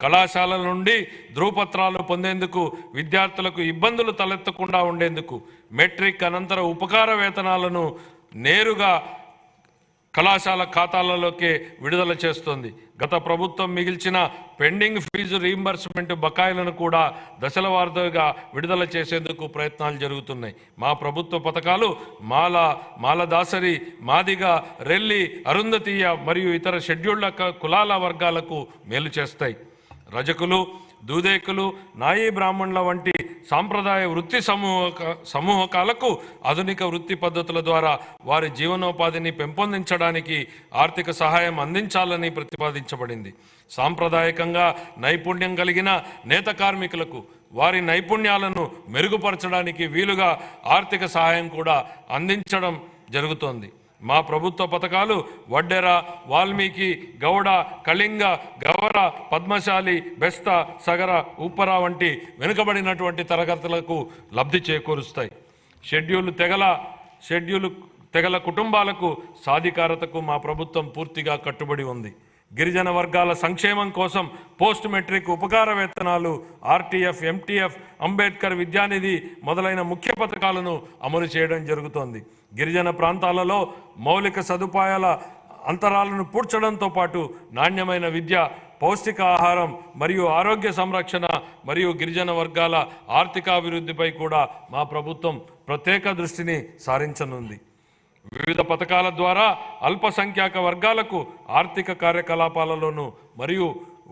కళాశాలల నుండి ధృవపత్రాలు పొందేందుకు విద్యార్థులకు ఇబ్బందులు తలెత్తకుండా ఉండేందుకు మెట్రిక్ అనంతర ఉపకార వేతనాలను నేరుగా కళాశాల ఖాతాలలోకే విడుదల చేస్తోంది. గత ప్రభుత్వం మిగిల్చిన పెండింగ్ ఫీజు రీయింబర్స్మెంట్ బకాయిలను కూడా దశల వారీగా విడుదల చేసేందుకు ప్రయత్నాలు జరుగుతున్నాయి. మా ప్రభుత్వ పథకాలు మాలదాసరి, మాదిగ, రెల్లి, అరుంధతీయ మరియు ఇతర షెడ్యూల్డ్ కులాల వర్గాలకు మేలు చేస్తాయి. రజకులు, దూదేకులు, నాయీ బ్రాహ్మణుల వంటి సాంప్రదాయ వృత్తి సమూహకాలకు ఆధునిక వృత్తి పద్ధతుల ద్వారా వారి జీవనోపాధిని పెంపొందించడానికి ఆర్థిక సహాయం అందించాలని ప్రతిపాదించబడింది. సాంప్రదాయకంగా నైపుణ్యం కలిగిన నేత కార్మికులకు వారి నైపుణ్యాలను మెరుగుపరచడానికి వీలుగా ఆర్థిక సహాయం కూడా అందించడం జరుగుతోంది. మా ప్రభుత్వ పథకాలు వడ్డెర, వాల్మీకి, గౌడ, కళింగ, గవర, పద్మశాలి, బెస్త, సగర, ఉప్పర వంటి వెనుకబడినటువంటి తరగతులకు లబ్ధి చేకూరుస్తాయి. షెడ్యూల్ తెగల కుటుంబాలకు సాధికారతకు మా ప్రభుత్వం పూర్తిగా కట్టుబడి ఉంది. గిరిజన వర్గాల సంక్షేమం కోసం పోస్ట్ మెట్రిక్ ఉపకార వేతనాలు, ఆర్టీఎఫ్, ఎంటీఎఫ్, అంబేద్కర్ విద్యానిధి మొదలైన ముఖ్య పథకాలను అమలు చేయడం జరుగుతోంది. గిరిజన ప్రాంతాలలో మౌలిక సదుపాయాల అంతరాలను పూడ్చడంతో పాటు నాణ్యమైన విద్య, పౌష్టికాహారం మరియు ఆరోగ్య సంరక్షణ మరియు గిరిజన వర్గాల ఆర్థికాభివృద్ధిపై కూడా మా ప్రభుత్వం ప్రత్యేక దృష్టిని సారించనుంది. వివిధ పథకాల ద్వారా అల్పసంఖ్యాక వర్గాలకు ఆర్థిక కార్యకలాపాలలోనూ మరియు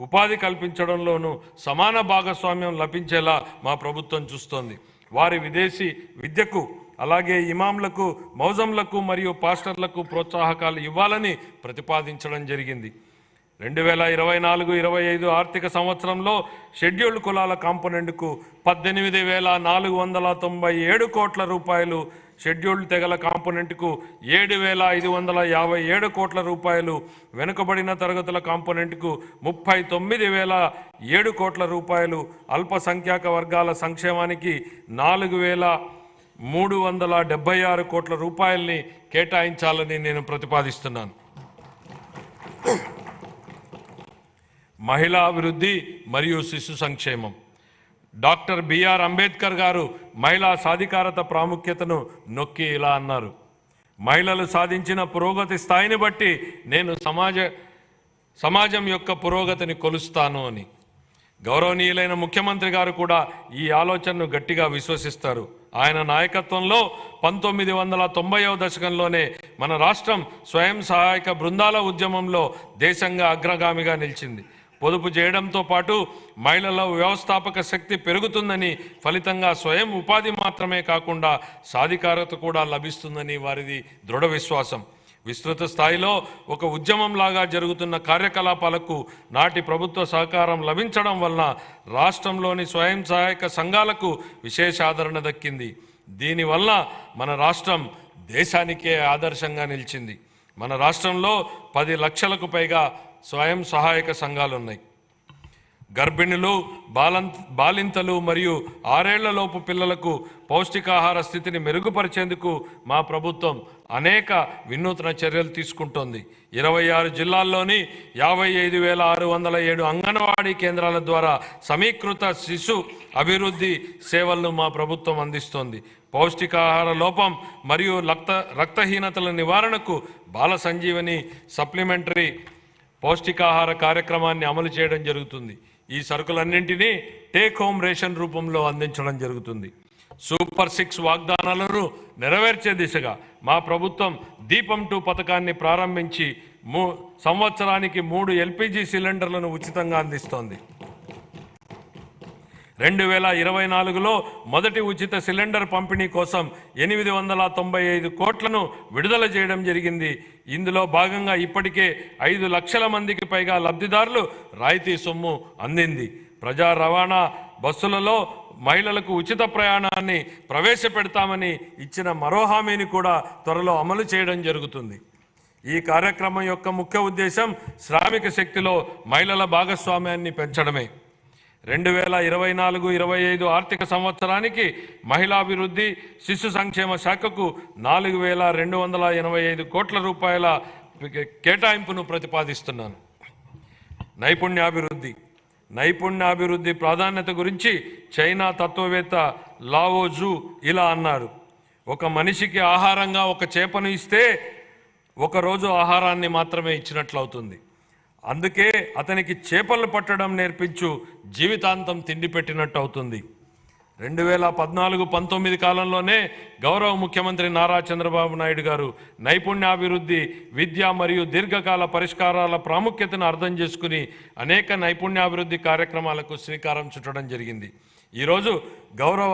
ఉపాధి కల్పించడంలోనూ సమాన భాగస్వామ్యం లభించేలా మా ప్రభుత్వం చూస్తోంది. వారి విదేశీ విద్యకు, అలాగే ఇమాంలకు, మౌజంలకు మరియు పాస్టర్లకు ప్రోత్సాహకాలు ఇవ్వాలని ప్రతిపాదించడం జరిగింది. 2024-25 ఆర్థిక సంవత్సరంలో షెడ్యూల్డ్ కులాల కాంపోనెంట్కు 18,497 కోట్ల రూపాయలు, షెడ్యూల్డ్ తెగల కాంపోనెంట్కు 7,557 కోట్ల రూపాయలు, వెనుకబడిన తరగతుల కాంపోనెంట్కు 39,007 కోట్ల రూపాయలు, అల్పసంఖ్యాక వర్గాల సంక్షేమానికి 4,376 కోట్ల రూపాయల్ని కేటాయించాలని నేను ప్రతిపాదిస్తున్నాను. మహిళా అభివృద్ధి మరియు శిశు సంక్షేమం. డాక్టర్ బిఆర్ అంబేద్కర్ గారు మహిళా సాధికారత ప్రాముఖ్యతను నొక్కి ఇలా అన్నారు: మహిళలు సాధించిన పురోగతి స్థాయిని బట్టి నేను సమాజం యొక్క పురోగతిని కొలుస్తాను అని. గౌరవనీయులైన ముఖ్యమంత్రి గారు కూడా ఈ ఆలోచనను గట్టిగా విశ్వసిస్తారు. ఆయన నాయకత్వంలో 1990వ దశకంలోనే మన రాష్ట్రం స్వయం సహాయక బృందాల ఉద్యమంలో దేశంగా అగ్రగామిగా నిలిచింది. పొదుపు చేయడంతో పాటు మహిళల వ్యవస్థాపక శక్తి పెరుగుతుందని, ఫలితంగా స్వయం ఉపాధి మాత్రమే కాకుండా సాధికారత కూడా లభిస్తుందని వారిది దృఢ విశ్వాసం. విస్తృత స్థాయిలో ఒక ఉద్యమంలాగా జరుగుతున్న కార్యకలాపాలకు నాటి ప్రభుత్వ సహకారం లభించడం వలన రాష్ట్రంలోని స్వయం సహాయక సంఘాలకు విశేష ఆదరణ దక్కింది. దీనివల్ల మన రాష్ట్రం దేశానికే ఆదర్శంగా నిలిచింది. మన రాష్ట్రంలో 10 లక్షలకు పైగా స్వయం సహాయక సంఘాలు ఉన్నాయి. గర్భిణులు, బాలింతలు మరియు 6 ఏళ్లలోపు పిల్లలకు పౌష్టికాహార స్థితిని మెరుగుపరిచేందుకు మా ప్రభుత్వం అనేక వినూత్న చర్యలు తీసుకుంటోంది. 26 జిల్లాల్లోని 55,607 అంగన్వాడీ కేంద్రాల ద్వారా సమీకృత శిశు అభివృద్ధి సేవలను మా ప్రభుత్వం అందిస్తోంది. పౌష్టికాహార లోపం మరియు రక్తహీనతల నివారణకు బాల సంజీవని సప్లిమెంటరీ పౌష్టికాహార కార్యక్రమాన్ని అమలు చేయడం జరుగుతుంది. ఈ సరుకులన్నింటినీ టేక్ హోమ్ రేషన్ రూపంలో అందించడం జరుగుతుంది. సూపర్ 6 వాగ్దానాలను నెరవేర్చే దిశగా మా ప్రభుత్వం దీపం 2 పథకాన్ని ప్రారంభించి సంవత్సరానికి 3 ఎల్పిజి సిలిండర్లను ఉచితంగా అందిస్తోంది. 2024లో మొదటి ఉచిత సిలిండర్ పంపిణీ కోసం 895 కోట్లను విడుదల చేయడం జరిగింది. ఇందులో భాగంగా ఇప్పటికే 5 లక్షల మందికి పైగా లబ్ధిదారులు రాయితీ సొమ్ము అందింది. ప్రజా రవాణా బస్సులలో మహిళలకు ఉచిత ప్రయాణాన్ని ప్రవేశపెడతామని ఇచ్చిన మరో హామీని కూడా త్వరలో అమలు చేయడం జరుగుతుంది. ఈ కార్యక్రమం యొక్క ముఖ్య ఉద్దేశం శ్రామిక శక్తిలో మహిళల భాగస్వామ్యాన్ని పెంచడమే. 2024-25 ఆర్థిక సంవత్సరానికి మహిళాభివృద్ధి శిశు సంక్షేమ శాఖకు 4,285 కోట్ల రూపాయల కేటాయింపును ప్రతిపాదిస్తున్నాను. నైపుణ్యాభివృద్ధి. నైపుణ్యాభివృద్ధి ప్రాధాన్యత గురించి చైనా తత్వవేత్త లావో జూ ఇలా అన్నారు: ఒక మనిషికి ఆహారంగా ఒక చేపను ఇస్తే ఒకరోజు ఆహారాన్ని మాత్రమే ఇచ్చినట్లవుతుంది. అందుకే అతనికి చేపలు పట్టడం నేర్పించు, జీవితాంతం తిండి పెట్టినట్టు అవుతుంది. 2014-19 కాలంలోనే గౌరవ ముఖ్యమంత్రి నారా చంద్రబాబు నాయుడు గారు నైపుణ్యాభివృద్ధి, విద్య మరియు దీర్ఘకాల పరిష్కారాల ప్రాముఖ్యతను అర్థం చేసుకుని అనేక నైపుణ్యాభివృద్ధి కార్యక్రమాలకు శ్రీకారం చుట్టడం జరిగింది. ఈరోజు గౌరవ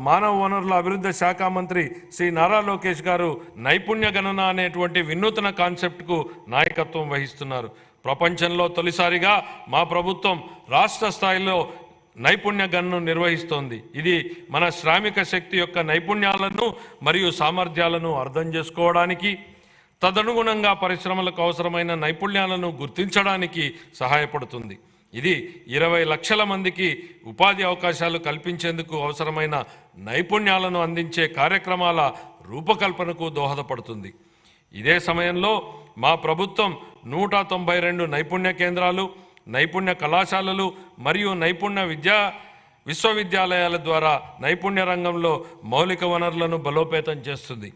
మానవ వనరుల అభివృద్ధి శాఖ మంత్రి శ్రీ నారా లోకేష్ గారు నైపుణ్య గణన అనేటువంటి వినూతన కాన్సెప్ట్కు నాయకత్వం వహిస్తున్నారు. ప్రపంచంలో తొలిసారిగా మా ప్రభుత్వం రాష్ట్ర స్థాయిలో నైపుణ్య గణను నిర్వహిస్తోంది. ఇది మన శ్రామిక శక్తి యొక్క నైపుణ్యాలను మరియు సామర్థ్యాలను అర్థం చేసుకోవడానికి, తదనుగుణంగా పరిశ్రమలకు అవసరమైన నైపుణ్యాలను గుర్తించడానికి సహాయపడుతుంది. ఇది 20 లక్షల మందికి ఉపాధి అవకాశాలు కల్పించేందుకు అవసరమైన నైపుణ్యాలను అందించే కార్యక్రమాల రూపకల్పనకు దోహదపడుతుంది. ఇదే సమయంలో మా ప్రభుత్వం 192 నైపుణ్య కేంద్రాలు, నైపుణ్య కళాశాలలు మరియు నైపుణ్య విశ్వవిద్యాలయాల ద్వారా నైపుణ్య రంగంలో మౌలిక వనరులను బలోపేతం చేస్తుంది.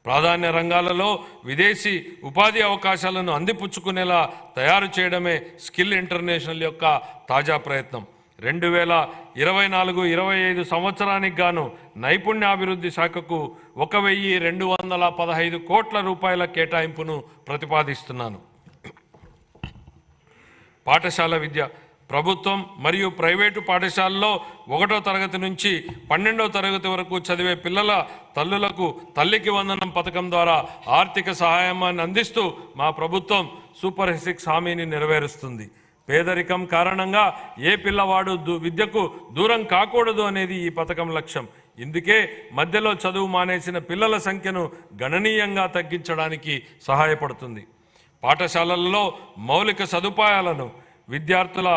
ప్రాధాన్య రంగాలలో విదేశీ ఉపాధి అవకాశాలను అందిపుచ్చుకునేలా తయారు చేయడమే స్కిల్ ఇంటర్నేషనల్ యొక్క తాజా ప్రయత్నం. 2024-25 సంవత్సరానికి గాను నైపుణ్యాభివృద్ధి శాఖకు 1215 కోట్ల రూపాయల కేటాయింపును ప్రతిపాదిస్తున్నాను. పాఠశాల విద్య. ప్రభుత్వం మరియు ప్రైవేటు పాఠశాలలో 1వ తరగతి నుంచి 12వ తరగతి వరకు చదివే పిల్లల తల్లులకు తల్లికి వందనం పథకం ద్వారా ఆర్థిక సహాయాన్ని అందిస్తూ మా ప్రభుత్వం సూపర్ 6 హామీని నెరవేరుస్తుంది. పేదరికం కారణంగా ఏ పిల్లవాడు విద్యకు దూరం కాకూడదు అనేది ఈ పథకం లక్ష్యం. ఇందుకే మధ్యలో చదువు మానేసిన పిల్లల సంఖ్యను గణనీయంగా తగ్గించడానికి సహాయపడుతుంది. పాఠశాలల్లో మౌలిక సదుపాయాలను, విద్యార్థుల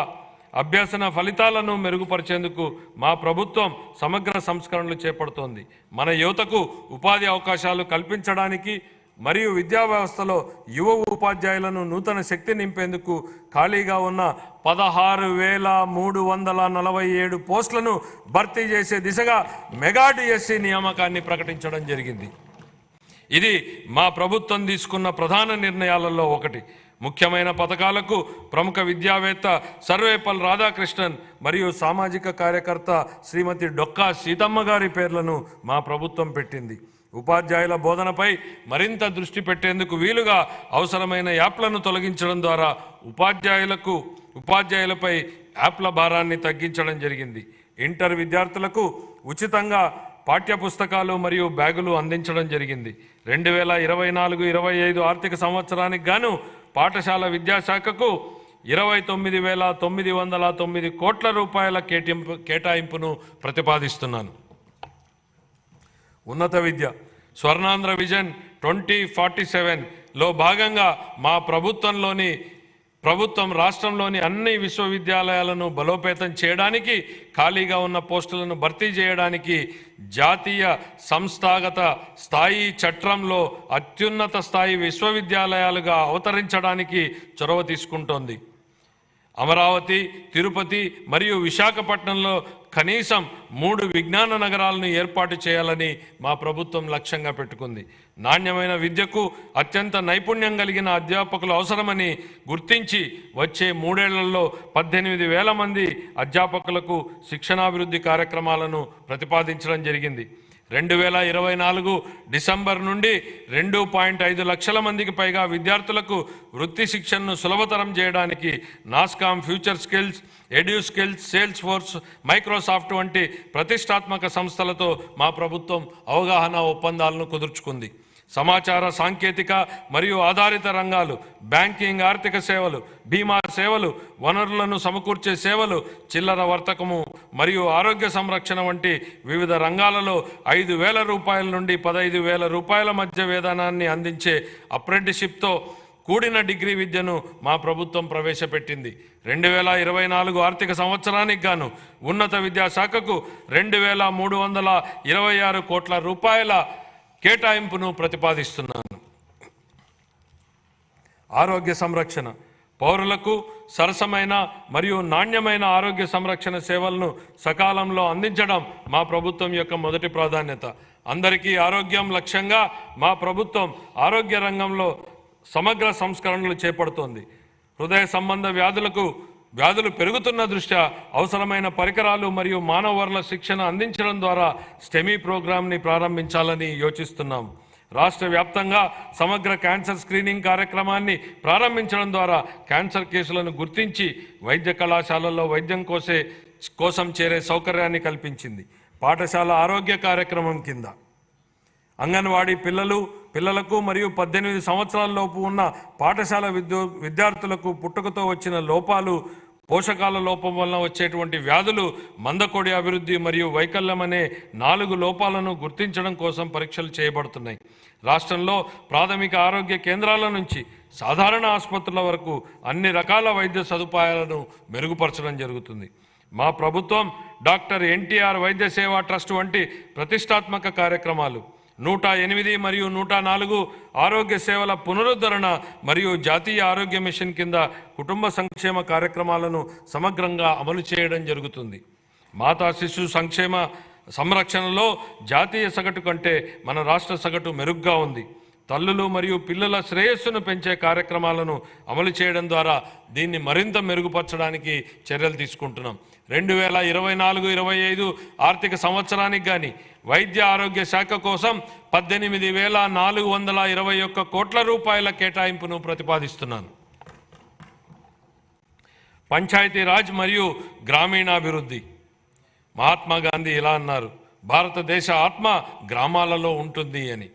అభ్యసన ఫలితాలను మెరుగుపరిచేందుకు మా ప్రభుత్వం సమగ్ర సంస్కరణలు చేపడుతోంది. మన యువతకు ఉపాధి అవకాశాలు కల్పించడానికి మరియు విద్యా వ్యవస్థలో యువ ఉపాధ్యాయులను నూతన శక్తి నింపేందుకు ఖాళీగా ఉన్న 16,347 పోస్టులను భర్తీ చేసే దిశగా మెగా డిఎస్సి నియామకాన్ని ప్రకటించడం జరిగింది. ఇది మా ప్రభుత్వం తీసుకున్న ప్రధాన నిర్ణయాలలో ఒకటి. ముఖ్యమైన పథకాలకు ప్రముఖ విద్యావేత్త సర్వేపల్లి రాధాకృష్ణన్ మరియు సామాజిక కార్యకర్త శ్రీమతి డొక్కా సీతమ్మ గారి పేర్లను మా ప్రభుత్వం పెట్టింది. ఉపాధ్యాయుల బోధనపై మరింత దృష్టి పెట్టేందుకు వీలుగా అవసరమైన యాప్లను తొలగించడం ద్వారా ఉపాధ్యాయులపై యాప్ల భారాన్ని తగ్గించడం జరిగింది. ఇంటర్ విద్యార్థులకు ఉచితంగా పాఠ్యపుస్తకాలు మరియు బ్యాగులు అందించడం జరిగింది. 2024-25 ఆర్థిక సంవత్సరానికి గాను పాఠశాల విద్యాశాఖకు 29,909 కోట్ల రూపాయల కేటాయింపును ప్రతిపాదిస్తున్నాను. ఉన్నత విద్య. స్వర్ణాంధ్ర విజన్ 2047లో భాగంగా మా ప్రభుత్వం రాష్ట్రంలోని అన్ని విశ్వవిద్యాలయాలను బలోపేతం చేయడానికి, ఖాళీగా ఉన్న పోస్టులను భర్తీ చేయడానికి జాతీయ సంస్థాగత స్థాయి చట్రంలో అత్యున్నత స్థాయి విశ్వవిద్యాలయాలుగా అవతరించడానికి చొరవ తీసుకుంటోంది. అమరావతి, తిరుపతి మరియు విశాఖపట్నంలో కనీసం 3 విజ్ఞాన నగరాలను ఏర్పాటు చేయాలని మా ప్రభుత్వం లక్ష్యంగా పెట్టుకుంది. నాణ్యమైన విద్యకు అత్యంత నైపుణ్యం కలిగిన అధ్యాపకులు అవసరమని గుర్తించి వచ్చే 3 ఏళ్లలో 18,000 మంది అధ్యాపకులకు శిక్షణాభివృద్ధి కార్యక్రమాలను ప్రతిపాదించడం జరిగింది. 2024 డిసెంబర్ నుండి 2.5 లక్షల మందికి పైగా విద్యార్థులకు వృత్తి శిక్షణను సులభతరం చేయడానికి NASSCOM, future skills, edu skills, sales force, Microsoft వంటి ప్రతిష్టాత్మక సంస్థలతో మా ప్రభుత్వం అవగాహన ఒప్పందాలను కుదుర్చుకుంది. సమాచార సాంకేతిక మరియు ఆధారిత రంగాలు, బ్యాంకింగ్, ఆర్థిక సేవలు, బీమా సేవలు, వనరులను సమకూర్చే సేవలు, చిల్లర వర్తకము మరియు ఆరోగ్య సంరక్షణ వంటి వివిధ రంగాలలో 5,000 రూపాయల నుండి 15,000 రూపాయల మధ్య వేతనాన్ని అందించే అప్రెంటిస్షిప్తో కూడిన డిగ్రీ విద్యను మా ప్రభుత్వం ప్రవేశపెట్టింది. 2024 ఆర్థిక సంవత్సరానికి గాను ఉన్నత విద్యాశాఖకు 2,326 కోట్ల రూపాయల కేటాయింపును ప్రతిపాదిస్తున్నాను. ఆరోగ్య సంరక్షణ. పౌరులకు సరసమైన మరియు నాణ్యమైన ఆరోగ్య సంరక్షణ సేవలను సకాలంలో అందించడం మా ప్రభుత్వం యొక్క మొదటి ప్రాధాన్యత. అందరికీ ఆరోగ్యం లక్ష్యంగా మా ప్రభుత్వం ఆరోగ్య రంగంలో సమగ్ర సంస్కరణలు చేపడుతోంది. హృదయ సంబంధ వ్యాధులు పెరుగుతున్న దృష్ట్యా అవసరమైన పరికరాలు మరియు మానవ వనరుల శిక్షణ అందించడం ద్వారా స్టెమీ ప్రోగ్రాంని ప్రారంభించాలని యోచిస్తున్నాం. రాష్ట్ర వ్యాప్తంగా సమగ్ర క్యాన్సర్ స్క్రీనింగ్ కార్యక్రమాన్ని ప్రారంభించడం ద్వారా క్యాన్సర్ కేసులను గుర్తించి వైద్య కళాశాలల్లో వైద్యం కోసం చేరే సౌకర్యాన్ని కల్పించింది. పాఠశాల ఆరోగ్య కార్యక్రమం కింద అంగన్వాడీ పిల్లలకు మరియు 18 సంవత్సరాల లోపు ఉన్న పాఠశాల విద్యార్థులకు పుట్టుకతో వచ్చిన లోపాలు, పోషకాల లోపం వలన వచ్చేటువంటి వ్యాధులు, మందకొడి అభివృద్ధి మరియు వైకల్యం అనే 4 లోపాలను గుర్తించడం కోసం పరీక్షలు చేయబడుతున్నాయి. రాష్ట్రంలో ప్రాథమిక ఆరోగ్య కేంద్రాల నుంచి సాధారణ ఆసుపత్రుల వరకు అన్ని రకాల వైద్య సదుపాయాలను మెరుగుపరచడం జరుగుతుంది. మా ప్రభుత్వం డాక్టర్ ఎన్టీఆర్ వైద్య సేవా ట్రస్ట్ వంటి ప్రతిష్టాత్మక కార్యక్రమాలు, 108 మరియు 104 ఆరోగ్య సేవల పునరుద్ధరణ మరియు జాతీయ ఆరోగ్య మిషన్ కింద కుటుంబ సంక్షేమ కార్యక్రమాలను సమగ్రంగా అమలు చేయడం జరుగుతుంది. మాతా శిశు సంరక్షణలో జాతీయ సగటు కంటే మన రాష్ట్ర సగటు మెరుగ్గా ఉంది. తల్లులు మరియు పిల్లల శ్రేయస్సును పెంచే కార్యక్రమాలను అమలు చేయడం ద్వారా దీన్ని మరింత మెరుగుపరచడానికి చర్యలు తీసుకుంటున్నాం. 2024-25 ఆర్థిక సంవత్సరానికి కానీ వైద్య ఆరోగ్య శాఖ కోసం 18,421 కోట్ల రూపాయల కేటాయింపును ప్రతిపాదిస్తున్నాను. పంచాయతీరాజ్ మరియు గ్రామీణాభివృద్ధి. మహాత్మా గాంధీ ఇలా అన్నారు, భారతదేశ ఆత్మ గ్రామాలలో ఉంటుంది అని.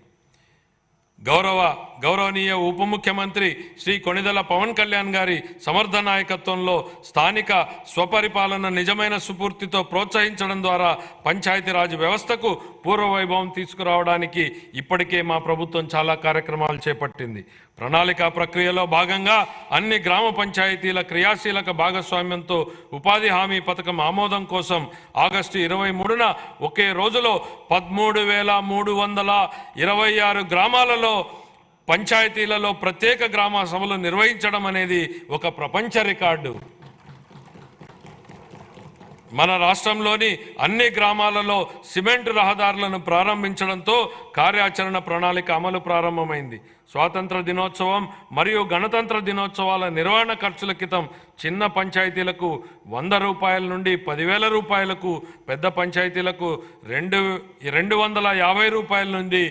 గౌరవనీయ ఉప ముఖ్యమంత్రి శ్రీ కొణిదెల పవన్ కళ్యాణ్ గారి సమర్థ నాయకత్వంలో స్థానిక స్వపరిపాలన నిజమైన స్ఫూర్తితో ప్రోత్సహించడం ద్వారా పంచాయతీరాజ్ వ్యవస్థకు పూర్వవైభవం తీసుకురావడానికి ఇప్పటికే మా ప్రభుత్వం చాలా కార్యక్రమాలు చేపట్టింది. ప్రణాళిక ప్రక్రియలో భాగంగా అన్ని గ్రామ పంచాయతీల క్రియాశీలక భాగస్వామ్యంతో ఉపాధి హామీ పథకం ఆమోదం కోసం ఆగస్టు 23న ఒకే రోజులో 13,326 గ్రామాలలో పంచాయతీలలో ప్రత్యేక గ్రామ సభలు నిర్వహించడం అనేది ఒక ప్రపంచ రికార్డు. మన రాష్ట్రంలోని అన్ని గ్రామాలలో సిమెంట్ రహదారులను ప్రారంభించడంతో కార్యాచరణ ప్రణాళిక అమలు ప్రారంభమైంది. స్వాతంత్ర దినోత్సవం మరియు గణతంత్ర దినోత్సవాల నిర్వహణ ఖర్చుల క్రితం చిన్న పంచాయతీలకు 100 రూపాయల నుండి 10,000 రూపాయలకు, పెద్ద పంచాయతీలకు 250 రూపాయల నుండి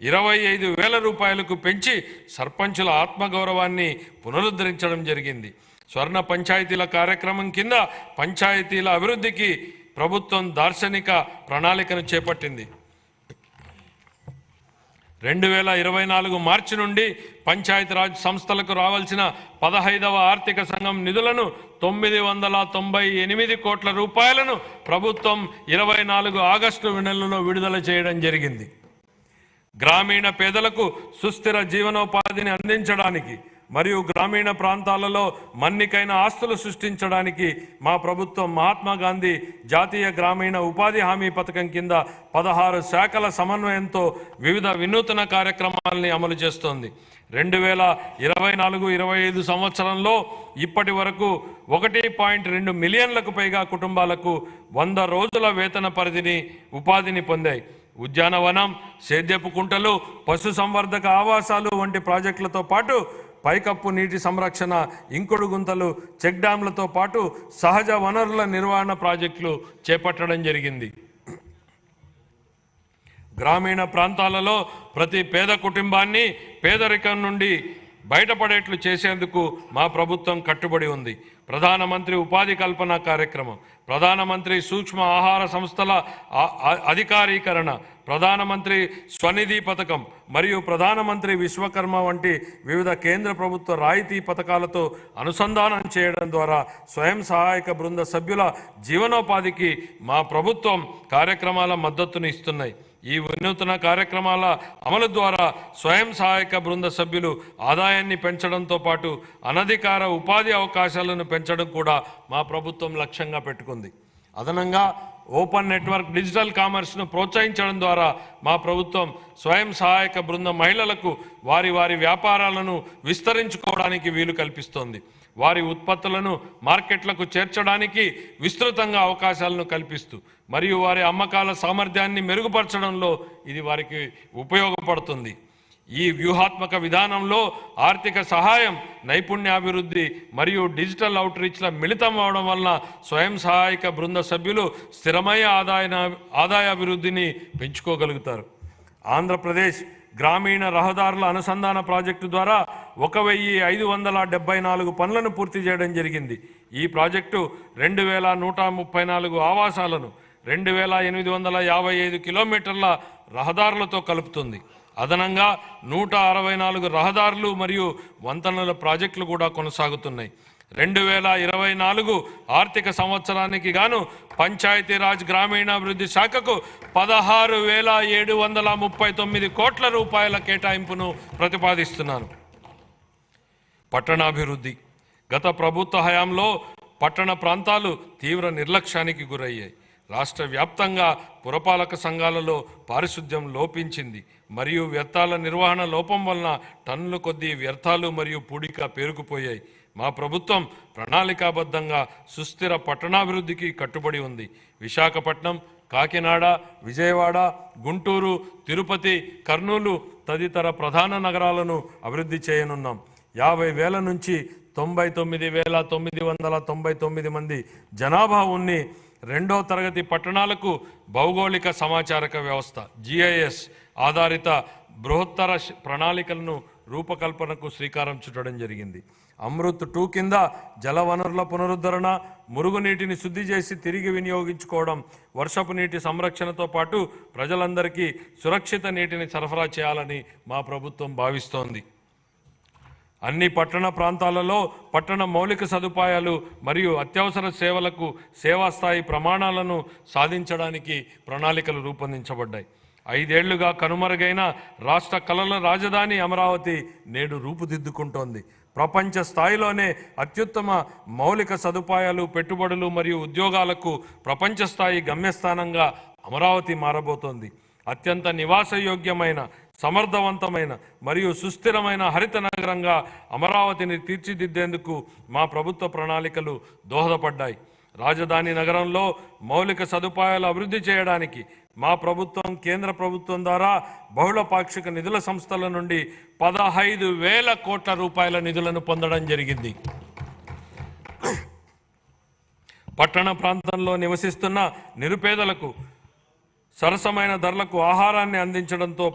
25,000 రూపాయలకు పెంచి సర్పంచుల ఆత్మగౌరవాన్ని పునరుద్ధరించడం జరిగింది. స్వర్ణ పంచాయతీల కార్యక్రమం కింద పంచాయతీల అభివృద్ధికి ప్రభుత్వం దార్శనిక ప్రణాళికను చేపట్టింది. 2024 మార్చి నుండి పంచాయతీరాజ్ సంస్థలకు రావాల్సిన 15వ ఆర్థిక సంఘం నిధులను 998 కోట్ల రూపాయలను ప్రభుత్వం 24 ఆగస్టు నెలలో విడుదల చేయడం జరిగింది. గ్రామీణ పేదలకు సుస్థిర జీవనోపాధిని అందించడానికి మరియు గ్రామీణ ప్రాంతాలలో మన్నికైన ఆస్తులు సృష్టించడానికి మా ప్రభుత్వం మహాత్మా గాంధీ జాతీయ గ్రామీణ ఉపాధి హామీ పథకం కింద 16 శాఖల సమన్వయంతో వివిధ వినూత్న కార్యక్రమాలని అమలు చేస్తోంది. 2024-25 సంవత్సరంలో ఇప్పటి వరకు 1.2 మిలియన్లకు పైగా కుటుంబాలకు 100 రోజుల వేతన ఉపాధిని పొందాయి. ఉద్యానవనం, సేద్యపు కుంటలు, పశు సంవర్ధక ఆవాసాలు వంటి ప్రాజెక్టులతో పాటు పైకప్పు నీటి సంరక్షణ, ఇంకుడు గుంతలు, చెక్ డ్యాంలతో పాటు సహజ వనరుల నిర్వహణ ప్రాజెక్టులు చేపట్టడం జరిగింది. గ్రామీణ ప్రాంతాలలో ప్రతి పేద కుటుంబాన్ని పేదరికం నుండి బయటపడేట్లు చేసేందుకు మా ప్రభుత్వం కట్టుబడి ఉంది. ప్రధానమంత్రి ఉపాధి కల్పన కార్యక్రమం, ప్రధానమంత్రి సూక్ష్మ ఆహార సంస్థల అధికారీకరణ, ప్రధానమంత్రి స్వనిధి పథకం మరియు ప్రధానమంత్రి విశ్వకర్మ వంటి వివిధ కేంద్ర ప్రభుత్వ రాయితీ పథకాలతో అనుసంధానం చేయడం ద్వారా స్వయం సహాయక బృంద సభ్యుల జీవనోపాధికి మా ప్రభుత్వం కార్యక్రమాల మద్దతును ఇస్తున్నాయి. ఈ వినూత్న కార్యక్రమాల అమలు ద్వారా స్వయం సహాయక బృంద సభ్యులు ఆదాయాన్ని పెంచడంతో పాటు అనధికార ఉపాధి అవకాశాలను పెంచడం కూడా మా ప్రభుత్వం లక్ష్యంగా పెట్టుకుంది. అదనంగా ఓపెన్ నెట్వర్క్ డిజిటల్ కామర్స్ను ప్రోత్సహించడం ద్వారా మా ప్రభుత్వం స్వయం సహాయక బృంద మహిళలకు వారి వారి వ్యాపారాలను విస్తరించుకోవడానికి వీలు కల్పిస్తోంది. వారి ఉత్పత్తులను మార్కెట్లకు చేర్చడానికి విస్తృతంగా అవకాశాలను కల్పిస్తూ మరియు వారి అమ్మకాల సామర్థ్యాన్ని మెరుగుపరచడంలో ఇది వారికి ఉపయోగపడుతుంది. ఈ వ్యూహాత్మక విధానంలో ఆర్థిక సహాయం, నైపుణ్యాభివృద్ధి మరియు డిజిటల్ అవుట్రీచ్ల మిళితం అవడం వలన స్వయం సహాయక బృంద సభ్యులు స్థిరమైన ఆదాయాభివృద్ధిని పెంచుకోగలుగుతారు. ఆంధ్రప్రదేశ్ గ్రామీణ రహదారుల అనుసంధాన ప్రాజెక్టు ద్వారా 1574 పనులను పూర్తి చేయడం జరిగింది. ఈ ప్రాజెక్టు 2134 ఆవాసాలను 2855 కిలోమీటర్ల రహదారులతో కలుపుతుంది. అదనంగా 164 రహదారులు మరియు వంతెనల ప్రాజెక్టులు కూడా కొనసాగుతున్నాయి. 2024 ఆర్థిక సంవత్సరానికి గాను పంచాయతీరాజ్ గ్రామీణాభివృద్ధి శాఖకు 16,739 కోట్ల రూపాయల కేటాయింపును ప్రతిపాదిస్తున్నాను. పట్టణాభివృద్ధి. గత ప్రభుత్వ హయాంలో పట్టణ ప్రాంతాలు తీవ్ర నిర్లక్ష్యానికి గురయ్యాయి. రాష్ట్ర వ్యాప్తంగా పురపాలక సంఘాలలో పారిశుద్ధ్యం లోపించింది మరియు వ్యర్థాల నిర్వహణ లోపం వలన టన్నుల కొద్దీ వ్యర్థాలు మరియు పూడిక పేరుకుపోయాయి. మా ప్రభుత్వం ప్రణాళికాబద్ధంగా సుస్థిర పట్టణాభివృద్ధికి కట్టుబడి ఉంది. విశాఖపట్నం, కాకినాడ, విజయవాడ, గుంటూరు, తిరుపతి, కర్నూలు తదితర ప్రధాన నగరాలను అభివృద్ధి చేయనున్నాం. 50,000 నుంచి 99,999 మంది జనాభా ఉన్ని రెండో తరగతి పట్టణాలకు భౌగోళిక సమాచారక వ్యవస్థ GIS ఆధారిత బృహత్తర ప్రణాళికలను రూపకల్పనకు శ్రీకారం చుట్టడం జరిగింది. అమృత్ 2 కింద జలవనరుల పునరుద్ధరణ, మురుగునీటిని శుద్ధి చేసి తిరిగి వినియోగించుకోవడం, వర్షపు నీటి సంరక్షణతో పాటు ప్రజలందరికీ సురక్షిత నీటిని సరఫరా చేయాలని మా ప్రభుత్వం భావిస్తోంది. అన్ని పట్టణ ప్రాంతాలలో పట్టణ మౌలిక సదుపాయాలు మరియు అత్యవసర సేవలకు సేవా స్థాయి ప్రమాణాలను సాధించడానికి ప్రణాళికలు రూపొందించబడ్డాయి. 5 ఏళ్లుగా కనుమరుగైన రాష్ట్ర కళల రాజధాని అమరావతి నేడు రూపుదిద్దుకుంటోంది. ప్రపంచ స్థాయిలోనే అత్యుత్తమ మౌలిక సదుపాయాలు, పెట్టుబడులు మరియు ఉద్యోగాలకు ప్రపంచ స్థాయి గమ్యస్థానంగా అమరావతి మారబోతోంది. అత్యంత నివాసయోగ్యమైన, సమర్థవంతమైన మరియు సుస్థిరమైన హరిత నగరంగా అమరావతిని తీర్చిదిద్దేందుకు మా ప్రభుత్వ ప్రణాళికలు దోహదపడ్డాయి. రాజధాని నగరంలో మౌలిక సదుపాయాలు అభివృద్ధి చేయడానికి మా ప్రభుత్వం కేంద్ర ప్రభుత్వం ద్వారా బహుళ పాక్షిక నిధుల సంస్థల నుండి 15,000 కోట్ల రూపాయల నిధులను పొందడం జరిగింది. పట్టణ ప్రాంతంలో నివసిస్తున్న నిరుపేదలకు సరసమైన ధరలకు ఆహారాన్ని అందించడంతో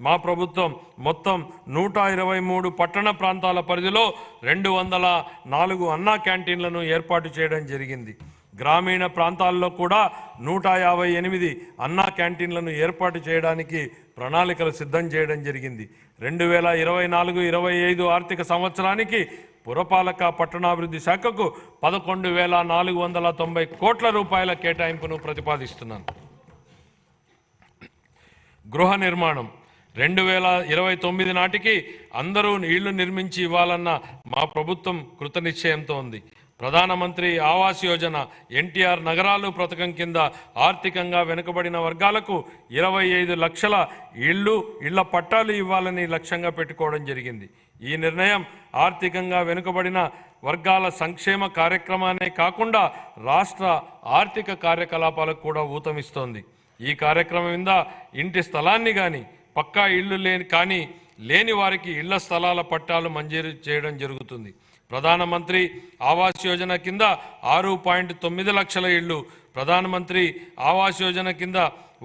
మా ప్రభుత్వం మొత్తం 123 పట్టణ ప్రాంతాల పరిధిలో 204 అన్నా క్యాంటీన్లను ఏర్పాటు చేయడం జరిగింది. గ్రామీణ ప్రాంతాల్లో కూడా 158 అన్నా క్యాంటీన్లను ఏర్పాటు చేయడానికి ప్రణాళికలు సిద్ధం చేయడం జరిగింది. 2024-25 ఆర్థిక సంవత్సరానికి పురపాలక పట్టణాభివృద్ధి శాఖకు 11,490 కోట్ల రూపాయల కేటాయింపును ప్రతిపాదిస్తున్నాను. గృహ నిర్మాణం. 2029 నాటికి అందరూ ఇళ్లు నిర్మించి ఇవ్వాలన్న మా ప్రభుత్వం కృతనిశ్చయంతో ఉంది. ప్రధానమంత్రి ఆవాస్ యోజన, NTR నగరాలు పథకం కింద ఆర్థికంగా వెనుకబడిన వర్గాలకు 25 లక్షల ఇళ్ల పట్టాలు ఇవ్వాలని లక్ష్యంగా పెట్టుకోవడం జరిగింది. ఈ నిర్ణయం ఆర్థికంగా వెనుకబడిన వర్గాల సంక్షేమ కార్యక్రమానే కాకుండా రాష్ట్ర ఆర్థిక కార్యకలాపాలకు కూడా ఊతమిస్తోంది. ఈ కార్యక్రమం కింద ఇంటి స్థలాన్ని కానీ పక్కా ఇళ్ళు లేని వారికి ఇళ్ల స్థలాల పట్టాలు మంజూరు చేయడం జరుగుతుంది. ప్రధానమంత్రి ఆవాస్ యోజన కింద 6.9 లక్షల ఇళ్ళు, ప్రధానమంత్రి ఆవాస్ యోజన కింద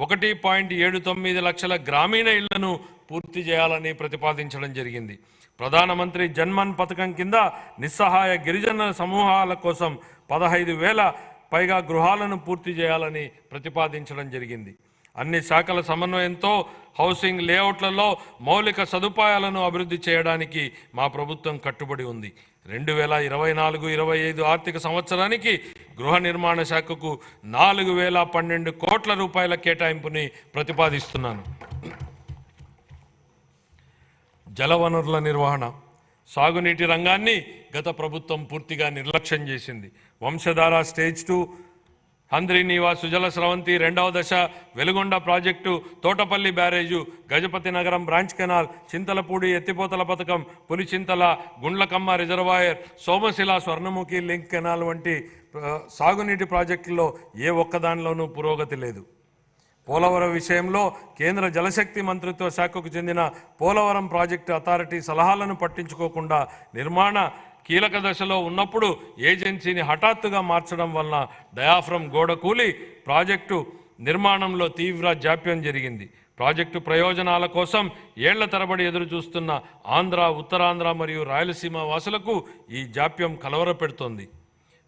1.79 లక్షల గ్రామీణ ఇళ్లను పూర్తి చేయాలని ప్రతిపాదించడం జరిగింది. ప్రధానమంత్రి జన్మన్ పథకం కింద నిస్సహాయ గిరిజన సమూహాల కోసం 15,000 పైగా గృహాలను పూర్తి చేయాలని ప్రతిపాదించడం జరిగింది. అన్ని శాఖల సమన్వయంతో హౌసింగ్ లేఅవుట్లలో మౌలిక సదుపాయాలను అభివృద్ధి చేయడానికి మా ప్రభుత్వం కట్టుబడి ఉంది. 2024-25 ఆర్థిక సంవత్సరానికి గృహ నిర్మాణ శాఖకు 4,012 కోట్ల రూపాయల కేటాయింపుని ప్రతిపాదిస్తున్నాను. జలవనరుల నిర్వహణ. సాగునీటి రంగాన్ని గత ప్రభుత్వం పూర్తిగా నిర్లక్ష్యం చేసింది. వంశధార స్టేజ్ 2, హంద్రీనీవా సుజల స్రవంతి రెండవ దశ, వెలుగొండ ప్రాజెక్టు, తోటపల్లి బ్యారేజు, గజపతి నగరం బ్రాంచ్ కెనాల్, చింతలపూడి ఎత్తిపోతల పథకం, Pulichintala, Gundlakamma reservoir, Somasila Swarnamukhi link canal వంటి సాగునీటి ప్రాజెక్టుల్లో ఏ ఒక్కదానిలోనూ పురోగతి లేదు. పోలవరం విషయంలో కేంద్ర జలశక్తి మంత్రిత్వ శాఖకు చెందిన పోలవరం ప్రాజెక్టు అథారిటీ సలహాలను పట్టించుకోకుండా నిర్మాణ కీలక దశలో ఉన్నప్పుడు ఏజెన్సీని హఠాత్తుగా మార్చడం వలన డయాఫ్రమ్ గోడ కూలి ప్రాజెక్టు నిర్మాణంలో తీవ్ర జాప్యం జరిగింది. ప్రాజెక్టు ప్రయోజనాల కోసం ఏళ్ల తరబడి ఎదురు చూస్తున్న ఆంధ్ర, ఉత్తరాంధ్ర మరియు రాయలసీమ వాసులకు ఈ జాప్యం కలవరపెడుతోంది.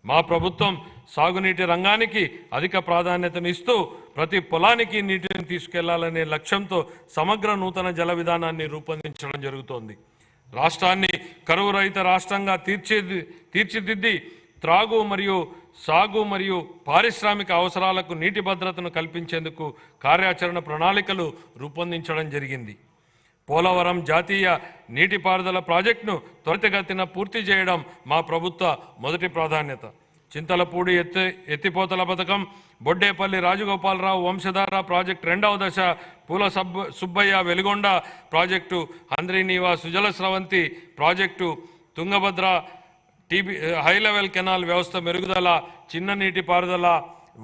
మా ప్రభుత్వం సాగునీటి రంగానికి అధిక ప్రాధాన్యతనిస్తూ ప్రతి పొలానికి నీటిని తీసుకెళ్లాలనే లక్ష్యంతో సమగ్ర నూతన జల విధానాన్ని రూపొందించడం జరుగుతోంది. రాష్ట్రాన్ని కరువు రహిత రాష్ట్రంగా తీర్చిదిద్ది త్రాగు మరియు సాగు మరియు పారిశ్రామిక అవసరాలకు నీటి భద్రతను కల్పించేందుకు కార్యాచరణ ప్రణాళికలు రూపొందించడం జరిగింది. పోలవరం జాతీయ నీటిపారుదల ప్రాజెక్టును త్వరితగతిన పూర్తి చేయడం మా ప్రభుత్వ మొదటి ప్రాధాన్యత. చింతలపూడి ఎత్తిపోతల పథకం, బొడ్డేపల్లి రాజగోపాలరావు వంశధార ప్రాజెక్టు రెండవ దశ, Poola Subbaiah Veligonda project, Handri Neeva Sujala Sravanthi project, Tungabhadra high level canal వ్యవస్థ మెరుగుదల, చిన్న నీటి పారుదల,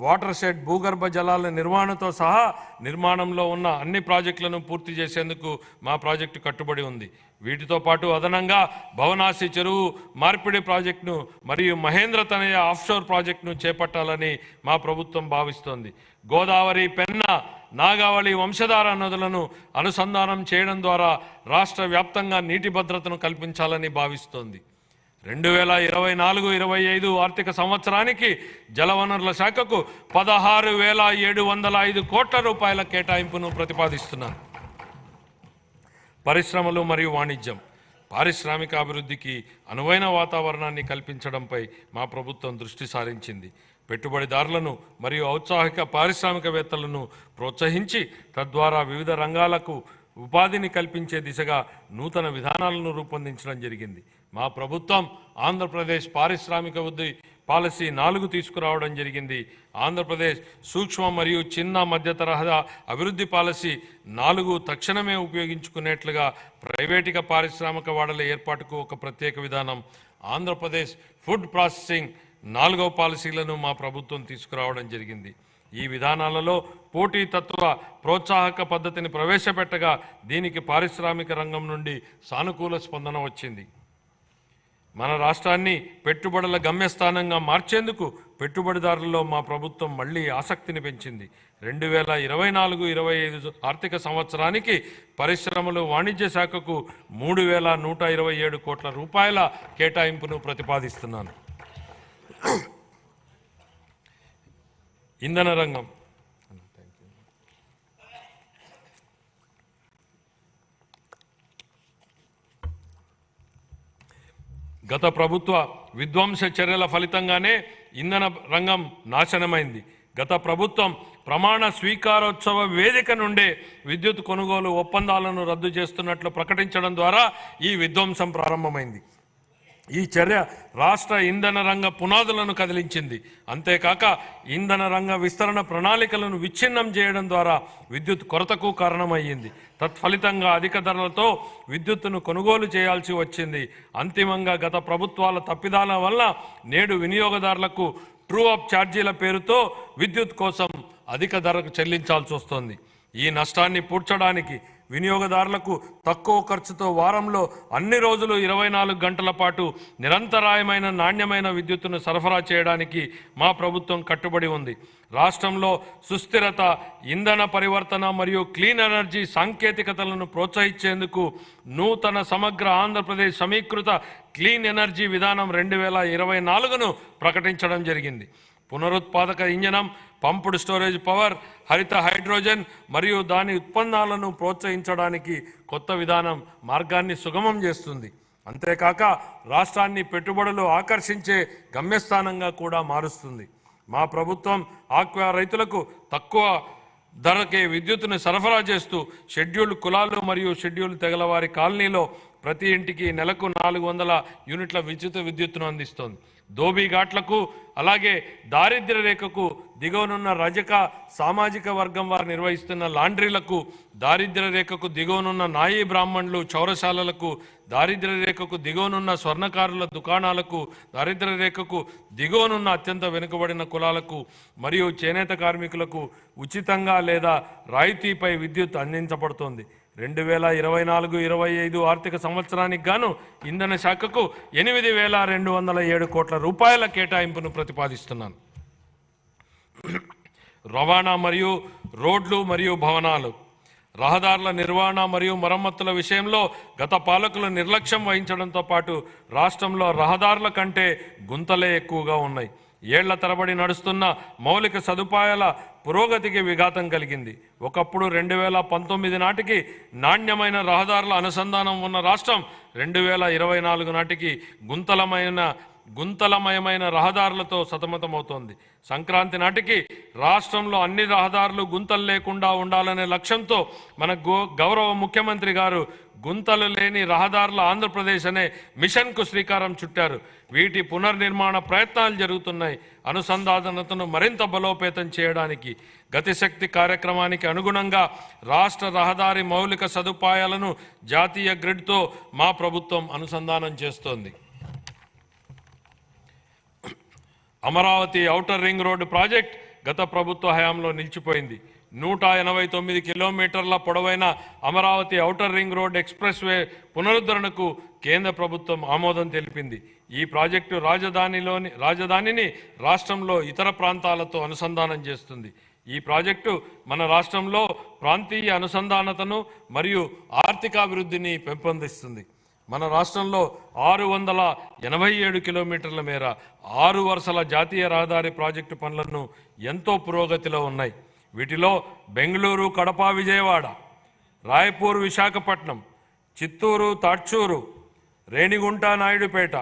వాటర్ షెడ్, భూగర్భ జలాల నిర్వహణతో సహా నిర్మాణంలో ఉన్న అన్ని ప్రాజెక్టులను పూర్తి చేసేందుకు మా ప్రాజెక్టు కట్టుబడి ఉంది. వీటితో పాటు అదనంగా భవనాసి చెరువు మార్పిడి ప్రాజెక్టును మరియు మహేంద్ర తనయ ఆఫ్షోర్ ప్రాజెక్టును చేపట్టాలని మా ప్రభుత్వం భావిస్తోంది. గోదావరి, పెన్నా, నాగావళి, వంశధార నదులను అనుసంధానం చేయడం ద్వారా రాష్ట్ర వ్యాప్తంగా నీటి భద్రతను కల్పించాలని భావిస్తోంది. 2024-25 ఆర్థిక సంవత్సరానికి జలవనరుల శాఖకు 16,705 కోట్ల రూపాయల కేటాయింపును ప్రతిపాదిస్తున్నాను. పరిశ్రమలు మరియు వాణిజ్యం, పారిశ్రామిక అభివృద్ధికి అనువైన వాతావరణాన్ని కల్పించడంపై మా ప్రభుత్వం దృష్టి సారించింది. పెట్టుబడిదారులను మరియు ఔత్సాహిక పారిశ్రామికవేత్తలను ప్రోత్సహించి తద్వారా వివిధ రంగాలకు ఉపాధిని కల్పించే దిశగా నూతన విధానాలను రూపొందించడం జరిగింది. మా ప్రభుత్వం ఆంధ్రప్రదేశ్ పారిశ్రామిక వృద్ధి పాలసీ 4 తీసుకురావడం జరిగింది. ఆంధ్రప్రదేశ్ సూక్ష్మ మరియు చిన్న మధ్య తరహా అభివృద్ధి పాలసీ 4 తక్షణమే ఉపయోగించుకునేట్లుగా ప్రైవేటుగా పారిశ్రామిక వాడల ఏర్పాటుకు ఒక ప్రత్యేక విధానం, ఆంధ్రప్రదేశ్ ఫుడ్ ప్రాసెసింగ్ 4వ పాలసీలను మా ప్రభుత్వం తీసుకురావడం జరిగింది. ఈ విధానాలలో పోటీతత్వ ప్రోత్సాహక పద్ధతిని ప్రవేశపెట్టగా దీనికి పారిశ్రామిక రంగం నుండి సానుకూల స్పందన వచ్చింది. మన రాష్ట్రాన్ని పెట్టుబడుల గమ్యస్థానంగా మార్చేందుకు పెట్టుబడిదారులలో మా ప్రభుత్వం మళ్లీ ఆసక్తిని పెంచింది. 2024-25 ఆర్థిక సంవత్సరానికి పరిశ్రమలు, వాణిజ్య శాఖకు 3,127 కోట్ల రూపాయల కేటాయింపును ప్రతిపాదిస్తున్నాను. ఇంధన రంగం, గత ప్రభుత్వ విధ్వంస చర్యల ఫలితంగానే ఇంధన రంగం నాశనమైంది. గత ప్రభుత్వం ప్రమాణ స్వీకారోత్సవ వేదిక నుండే విద్యుత్ కొనుగోలు ఒప్పందాలను రద్దు చేస్తున్నట్లు ప్రకటించడం ద్వారా ఈ విధ్వంసం ప్రారంభమైంది. ఈ చర్య రాష్ట్ర ఇంధన రంగ పునాదులను కదిలించింది. అంతేకాక ఇంధన రంగ విస్తరణ ప్రణాళికలను విచ్ఛిన్నం చేయడం ద్వారా విద్యుత్ కొరతకు కారణమయ్యింది. తత్ఫలితంగా అధిక ధరలతో విద్యుత్తును కొనుగోలు చేయాల్సి వచ్చింది. అంతిమంగా గత ప్రభుత్వాల తప్పిదాల వల్ల నేడు వినియోగదారులకు ట్రూ అప్ ఛార్జీల పేరుతో విద్యుత్ కోసం అధిక ధరకు చెల్లించాల్సి వస్తోంది. ఈ నష్టాన్ని పూడ్చడానికి వినియోగదారులకు తక్కువ ఖర్చుతో వారంలో అన్ని రోజులు 24 గంటల పాటు నిరంతరాయమైన నాణ్యమైన విద్యుత్తును సరఫరా చేయడానికి మా ప్రభుత్వం కట్టుబడి ఉంది. రాష్ట్రంలో సుస్థిరత, ఇంధన పరివర్తన మరియు క్లీన్ ఎనర్జీ సాంకేతికతలను ప్రోత్సహించేందుకు నూతన సమగ్ర ఆంధ్రప్రదేశ్ సమీకృత క్లీన్ ఎనర్జీ విధానం 2024ను ప్రకటించడం జరిగింది. పునరుత్పాదక ఇంధనం, పంపుడు స్టోరేజ్ పవర్, హరిత హైడ్రోజన్ మరియు దాని ఉత్పన్నాలను ప్రోత్సహించడానికి కొత్త విధానం మార్గాన్ని సుగమం చేస్తుంది. అంతేకాక రాష్ట్రాన్ని పెట్టుబడులు ఆకర్షించే గమ్యస్థానంగా కూడా మారుస్తుంది. మా ప్రభుత్వం ఆక్వా రైతులకు తక్కువ ధరకే విద్యుత్తును సరఫరా చేస్తూ షెడ్యూల్డ్ కులాలు మరియు షెడ్యూల్ తెగల వారి కాలనీలో ప్రతి ఇంటికి నెలకు 400 యూనిట్ల విద్యుత్తును అందిస్తోంది. ధోబీ ఘాట్లకు అలాగే దారిద్ర్య రేఖకు దిగువనున్న రజక సామాజిక వర్గం వారు నిర్వహిస్తున్న లాండ్రీలకు, దారిద్ర్య రేఖకు దిగువనున్న నాయీ బ్రాహ్మణులు చౌరశాలలకు, దారిద్ర్య రేఖకు దిగువనున్న స్వర్ణకారుల దుకాణాలకు, దారిద్ర్య రేఖకు దిగువనున్న అత్యంత వెనుకబడిన కులాలకు మరియు చేనేత కార్మికులకు ఉచితంగా లేదా రాయితీపై విద్యుత్ అందించబడుతోంది. 2024-25 ఆర్థిక సంవత్సరానికి గాను ఇంధన శాఖకు 8,207 కోట్ల రూపాయల కేటాయింపును ప్రతిపాదిస్తున్నాను. రవాణా మరియు రోడ్లు మరియు భవనాలు, రహదారుల నిర్వహణ మరియు మరమ్మతుల విషయంలో గత పాలకులు నిర్లక్ష్యం వహించడంతో పాటు రాష్ట్రంలో రహదారుల కంటే గుంతలే ఎక్కువగా ఉన్నాయి. ఏళ్ల తరబడి నడుస్తున్న మౌలిక సదుపాయాల పురోగతికి విఘాతం కలిగింది. ఒకప్పుడు 2019 నాటికి నాణ్యమైన రహదారుల అనుసంధానం ఉన్న రాష్ట్రం 2024 నాటికి గుంతలమయమైన రహదారులతో సతమతమవుతోంది. సంక్రాంతి నాటికి రాష్ట్రంలో అన్ని రహదారులు గుంతలు లేకుండా ఉండాలనే లక్ష్యంతో మన గౌరవ ముఖ్యమంత్రి గారు గుంతలు లేని రహదారుల ఆంధ్రప్రదేశ్ అనే మిషన్కు శ్రీకారం చుట్టారు. వీటి పునర్నిర్మాణ ప్రయత్నాలు జరుగుతున్నాయి. అనుసంధానతను మరింత బలోపేతం చేయడానికి గతిశక్తి కార్యక్రమానికి అనుగుణంగా రాష్ట్ర రహదారి మౌలిక సదుపాయాలను జాతీయ గ్రిడ్తో మా ప్రభుత్వం అనుసంధానం చేస్తోంది. Amaravati outer ring road project గత ప్రభుత్వ హయాంలో నిలిచిపోయింది. 189 కిలోమీటర్ల పొడవైన Amaravati outer ring road express way పునరుద్ధరణకు కేంద్ర ప్రభుత్వం ఆమోదం తెలిపింది. ఈ ప్రాజెక్టు రాజధానిని రాష్ట్రంలో ఇతర ప్రాంతాలతో అనుసంధానం చేస్తుంది. ఈ ప్రాజెక్టు మన రాష్ట్రంలో ప్రాంతీయ అనుసంధానతను మరియు ఆర్థికాభివృద్ధిని పెంపొందిస్తుంది. మన రాష్ట్రంలో 687 కిలోమీటర్ల మేర 6 వరుసల జాతీయ రహదారి ప్రాజెక్టు పనులను ఎంతో పురోగతిలో ఉన్నాయి. వీటిలో బెంగళూరు కడప విజయవాడ, రాయపూర్ విశాఖపట్నం, చిత్తూరు తాడ్చూరు, రేణిగుంట నాయుడుపేట,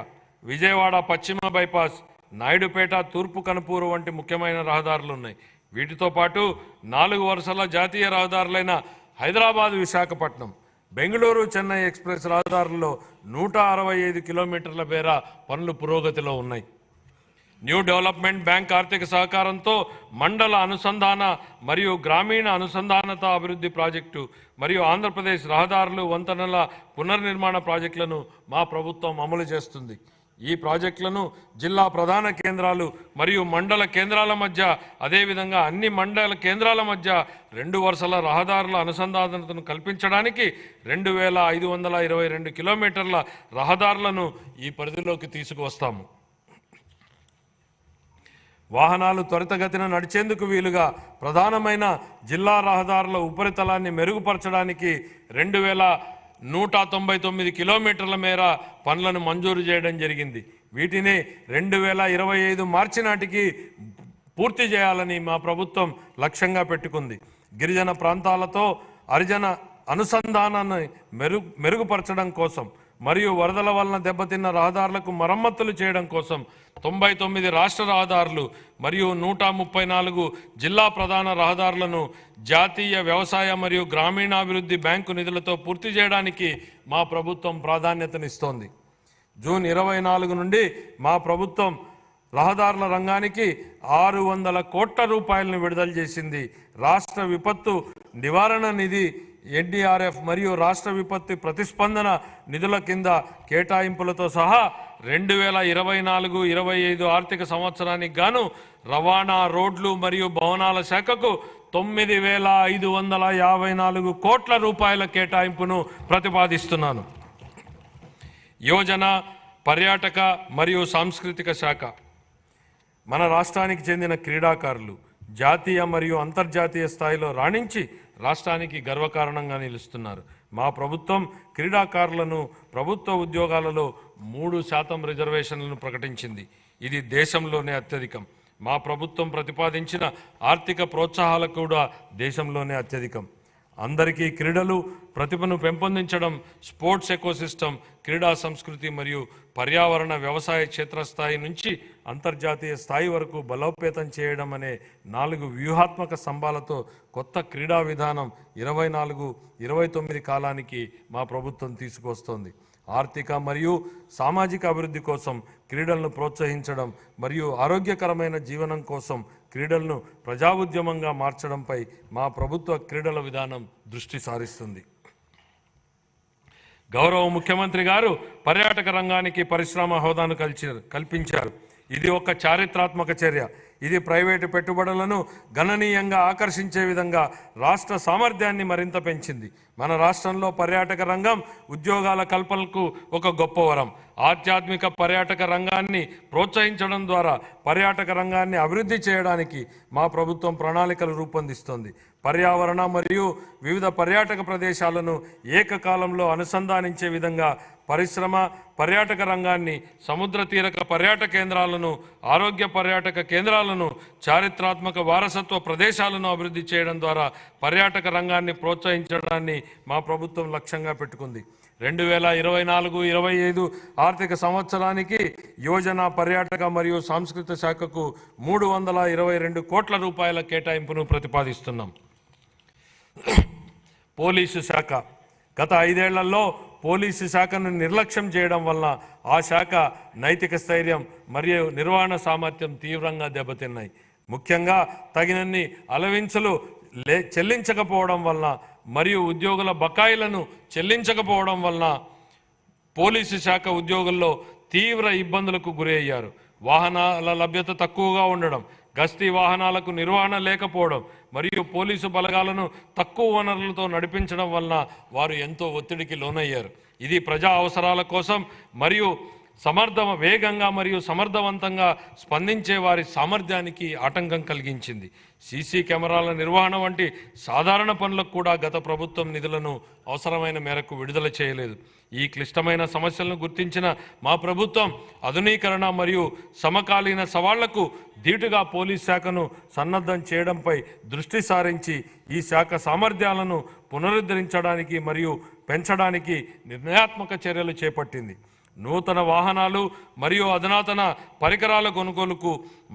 విజయవాడ పశ్చిమ బైపాస్, నాయుడుపేట తూర్పు కనుపూరు వంటి ముఖ్యమైన రహదారులు ఉన్నాయి. వీటితో పాటు 4 వరుసల జాతీయ రహదారులైన హైదరాబాద్ విశాఖపట్నం, బెంగళూరు చెన్నై ఎక్స్ప్రెస్ రహదారుల్లో 165 కిలోమీటర్ల మేర పనులు పురోగతిలో ఉన్నాయి. న్యూ డెవలప్మెంట్ బ్యాంక్ ఆర్థిక సహకారంతో మండల అనుసంధాన మరియు గ్రామీణ అనుసంధానత అభివృద్ధి ప్రాజెక్టు మరియు ఆంధ్రప్రదేశ్ రహదారులు వంతెనల పునర్నిర్మాణ ప్రాజెక్టులను మా ప్రభుత్వం అమలు చేస్తుంది. ఈ ప్రాజెక్టులను జిల్లా ప్రధాన కేంద్రాలు మరియు మండల కేంద్రాల మధ్య, అదేవిధంగా అన్ని మండల కేంద్రాల మధ్య 2 వరుసల రహదారుల అనుసంధానతను కల్పించడానికి 2,522 కిలోమీటర్ల రహదారులను ఈ పరిధిలోకి తీసుకువస్తాము. వాహనాలు త్వరితగతిన నడిచేందుకు వీలుగా ప్రధానమైన జిల్లా రహదారుల ఉపరితలాన్ని మెరుగుపరచడానికి 2,199 కిలోమీటర్ల మేర పనులను మంజూరు చేయడం జరిగింది. వీటిని 2025 మార్చి నాటికి పూర్తి చేయాలని మా ప్రభుత్వం లక్ష్యంగా పెట్టుకుంది. గిరిజన ప్రాంతాలతో హరిజన అనుసంధానాన్ని మెరుగుపరచడం కోసం మరియు వరదల వలన దెబ్బతిన్న రహదారులకు మరమ్మతులు చేయడం కోసం 99 రాష్ట్ర రహదారులు మరియు 134 జిల్లా ప్రధాన రహదారులను జాతీయ వ్యవసాయ మరియు గ్రామీణాభివృద్ధి బ్యాంకు నిధులతో పూర్తి చేయడానికి మా ప్రభుత్వం ప్రాధాన్యతనిస్తోంది. జూన్ 24 నుండి మా ప్రభుత్వం రహదారుల రంగానికి 600 కోట్ల రూపాయలను విడుదల చేసింది. రాష్ట్ర విపత్తు నివారణ నిధి ఎన్డీఆర్ఎఫ్ మరియు రాష్ట్ర విపత్తు ప్రతిస్పందన నిధుల కింద కేటాయింపులతో సహా 2024-25 ఆర్థిక సంవత్సరానికి గాను రవాణా, రోడ్లు మరియు భవనాల శాఖకు 9,554 కోట్ల రూపాయల కేటాయింపును ప్రతిపాదిస్తున్నాను. యోజన, పర్యాటక మరియు సాంస్కృతిక శాఖ మన రాష్ట్రానికి చెందిన క్రీడాకారులు జాతీయ మరియు అంతర్జాతీయ స్థాయిలో రాణించి రాష్ట్రానికి గర్వకారణంగా నిలుస్తున్నారు. మా ప్రభుత్వం క్రీడాకారులను ప్రభుత్వ ఉద్యోగాలలో 3% రిజర్వేషన్లను ప్రకటించింది. ఇది దేశంలోనే అత్యధికం. మా ప్రభుత్వం ప్రతిపాదించిన ఆర్థిక ప్రోత్సాహాలు కూడా దేశంలోనే అత్యధికం. అందరికీ క్రీడలు ప్రతిభను పెంపొందించడం, స్పోర్ట్స్ ఎకోసిస్టమ్, క్రీడా సంస్కృతి మరియు పర్యావరణ వ్యవసాయ క్షేత్రస్థాయి నుంచి అంతర్జాతీయ స్థాయి వరకు బలోపేతం చేయడం అనే 4 వ్యూహాత్మక స్తంభాలతో కొత్త క్రీడా విధానం 24-29 కాలానికి మా ప్రభుత్వం తీసుకొస్తోంది. ఆర్థిక మరియు సామాజిక అభివృద్ధి కోసం క్రీడలను ప్రోత్సహించడం మరియు ఆరోగ్యకరమైన జీవనం కోసం క్రీడలను ప్రజా ఉద్యమంగా మార్చడంపై మా ప్రభుత్వ క్రీడల విధానం దృష్టి సారిస్తుంది. గౌరవ ముఖ్యమంత్రి గారు పర్యాటక రంగానికి పరిశ్రమ హోదాను కల్పించారు. ఇది ఒక చారిత్రాత్మక చర్య. ఇది ప్రైవేటు పెట్టుబడులను గణనీయంగా ఆకర్షించే విధంగా రాష్ట్ర సామర్థ్యాన్ని మరింత పెంచింది. మన రాష్ట్రంలో పర్యాటక రంగం ఉద్యోగాల కల్పనకు ఒక గొప్ప వరం. ఆధ్యాత్మిక పర్యాటక రంగాన్ని ప్రోత్సహించడం ద్వారా పర్యాటక రంగాన్ని అభివృద్ధి చేయడానికి మా ప్రభుత్వం ప్రణాళికలు రూపొందిస్తోంది. పర్యావరణ మరియు వివిధ పర్యాటక ప్రదేశాలను ఏకకాలంలో అనుసంధానించే విధంగా పరిశ్రమ పర్యాటక రంగాన్ని, సముద్ర తీరక పర్యాటక కేంద్రాలను, ఆరోగ్య పర్యాటక కేంద్రాలను, చారిత్రాత్మక వారసత్వ ప్రదేశాలను అభివృద్ధి చేయడం ద్వారా పర్యాటక రంగాన్ని ప్రోత్సహించడాన్ని మా ప్రభుత్వం లక్ష్యంగా పెట్టుకుంది. 2024-25 ఆర్థిక సంవత్సరానికి యోజన, పర్యాటక మరియు సాంస్కృతిక శాఖకు 322 కోట్ల రూపాయల కేటాయింపును ప్రతిపాదిస్తున్నాం. పోలీసు శాఖ గత 5 ఏళ్లలో పోలీసు శాఖను నిర్లక్ష్యం చేయడం వలన ఆ శాఖ నైతిక స్థైర్యం మరియు నిర్వహణ సామర్థ్యం తీవ్రంగా దెబ్బతిన్నాయి. ముఖ్యంగా తగినన్ని అలవెన్సులు చెల్లించకపోవడం వలన మరియు ఉద్యోగుల బకాయిలను చెల్లించకపోవడం వలన పోలీసు శాఖ ఉద్యోగుల్లో తీవ్ర ఇబ్బందులకు గురి అయ్యారు. వాహనాల లభ్యత తక్కువగా ఉండడం, గస్తీ వాహనాలకు నిర్వహణ లేకపోవడం మరియు పోలీసు బలగాలను తక్కువ వనరులతో నడిపించడం వలన వారు ఎంతో ఒత్తిడికి లోనయ్యారు. ఇది ప్రజా అవసరాల కోసం మరియు వేగంగా మరియు సమర్థవంతంగా స్పందించే వారి సామర్థ్యానికి ఆటంకం కలిగించింది. సీసీ కెమెరాల నిర్వహణ వంటి సాధారణ పనులకు కూడా గత ప్రభుత్వం నిధులను అవసరమైన మేరకు విడుదల చేయలేదు. ఈ క్లిష్టమైన సమస్యలను గుర్తించిన మా ప్రభుత్వం ఆధునీకరణ మరియు సమకాలీన సవాళ్లకు ధీటుగా పోలీస్ శాఖను సన్నద్ధం చేయడంపై దృష్టి సారించి ఈ శాఖ సామర్థ్యాలను పునరుద్ధరించడానికి మరియు పెంచడానికి నిర్ణయాత్మక చర్యలు చేపట్టింది. నూతన వాహనాలు మరియు అధునాతన పరికరాల కొనుగోలుకు,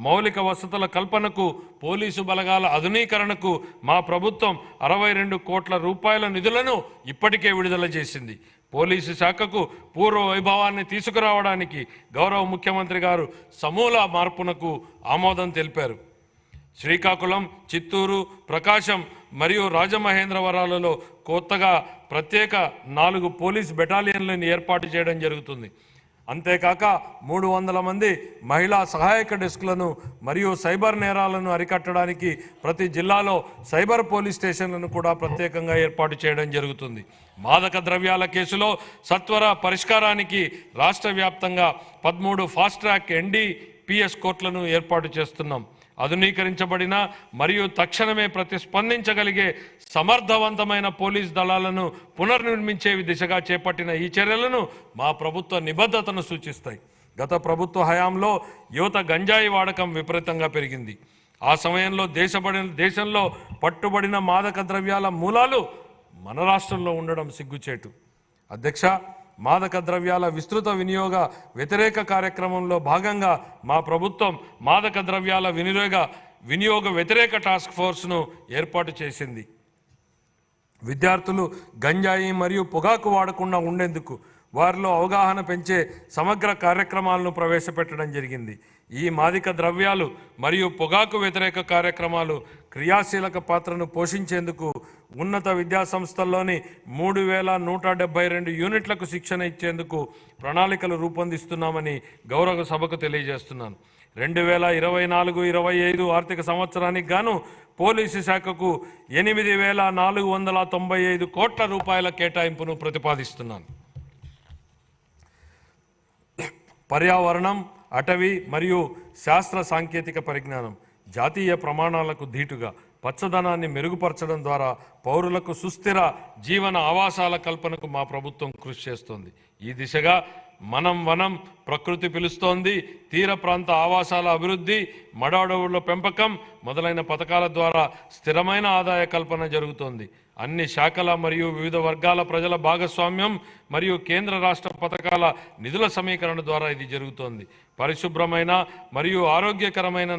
మౌలిక వసతుల కల్పనకు, పోలీసు బలగాల ఆధునీకరణకు మా ప్రభుత్వం 62 కోట్ల రూపాయల నిధులను ఇప్పటికే విడుదల చేసింది. పోలీసు శాఖకు పూర్వ వైభవాన్ని తీసుకురావడానికి గౌరవ ముఖ్యమంత్రి గారు సమూల మార్పునకు ఆమోదం తెలిపారు. శ్రీకాకుళం, చిత్తూరు, ప్రకాశం మరియు రాజమహేంద్రవరాలలో కొత్తగా ప్రత్యేక 4 పోలీస్ బెటాలియన్లను ఏర్పాటు చేయడం జరుగుతుంది. అంతేకాక 300 మంది మహిళా సహాయక డెస్క్లను మరియు సైబర్ నేరాలను అరికట్టడానికి ప్రతి జిల్లాలో సైబర్ పోలీస్ స్టేషన్లను కూడా ప్రత్యేకంగా ఏర్పాటు చేయడం జరుగుతుంది. మాదక ద్రవ్యాల కేసులో సత్వర పరిష్కారానికి రాష్ట్ర వ్యాప్తంగా 13 ఫాస్ట్ ట్రాక్ NDPS కోర్టులను ఏర్పాటు చేస్తున్నాం. ఆధునీకరించబడిన మరియు తక్షణమే ప్రతిస్పందించగలిగే సమర్థవంతమైన పోలీస్ దళాలను పునర్నిర్మించే దిశగా చేపట్టిన ఈ చర్యలను మా ప్రభుత్వ నిబద్ధతను సూచిస్తాయి. గత ప్రభుత్వ హయాంలో యువత గంజాయి వాడకం విపరీతంగా పెరిగింది. ఆ సమయంలో దేశంలో పట్టుబడిన మాదక ద్రవ్యాల మూలాలు మన రాష్ట్రంలో ఉండడం సిగ్గుచేటు. అధ్యక్ష, మాదక ద్రవ్యాల విస్తృత వినియోగ వ్యతిరేక కార్యక్రమంలో భాగంగా మా ప్రభుత్వం మాదక ద్రవ్యాల వినియోగ వ్యతిరేక టాస్క్ ఫోర్స్ను ఏర్పాటు చేసింది. విద్యార్థులు గంజాయి మరియు పొగాకు వాడకుండా ఉండేందుకు వారిలో అవగాహన పెంచే సమగ్ర కార్యక్రమాలను ప్రవేశపెట్టడం జరిగింది. ఈ మాదక ద్రవ్యాలు మరియు పొగాకు వ్యతిరేక కార్యక్రమాలు క్రియాశీలక పాత్రను పోషించేందుకు ఉన్నత విద్యా సంస్థల్లోని 3172 యూనిట్లకు శిక్షణ ఇచ్చేందుకు ప్రణాళికలు రూపొందిస్తున్నామని గౌరవ సభకు తెలియజేస్తున్నాను. 2024-25 ఆర్థిక సంవత్సరానికి గాను పోలీసు శాఖకు 8495 కోట్ల రూపాయల కేటాయింపును ప్రతిపాదిస్తున్నాను. పర్యావరణం, అటవీ మరియు శాస్త్ర సాంకేతిక పరిజ్ఞానం, జాతీయ ప్రమాణాలకు ధీటుగా పచ్చదనాన్ని మెరుగుపరచడం ద్వారా పౌరులకు సుస్థిర జీవన ఆవాసాల కల్పనకు మా ప్రభుత్వం కృషి చేస్తోంది. ఈ దిశగా వనం ప్రకృతి పిలుస్తోంది తీర ప్రాంత ఆవాసాల అభివృద్ధి, మడ అడవుల పెంపకం మొదలైన పథకాల ద్వారా స్థిరమైన ఆదాయ కల్పన జరుగుతోంది. అన్ని శాఖల మరియు వివిధ వర్గాల ప్రజల భాగస్వామ్యం మరియు కేంద్ర రాష్ట్ర పథకాల నిధుల సమీకరణ ద్వారా ఇది జరుగుతోంది. పరిశుభ్రమైన మరియు ఆరోగ్యకరమైన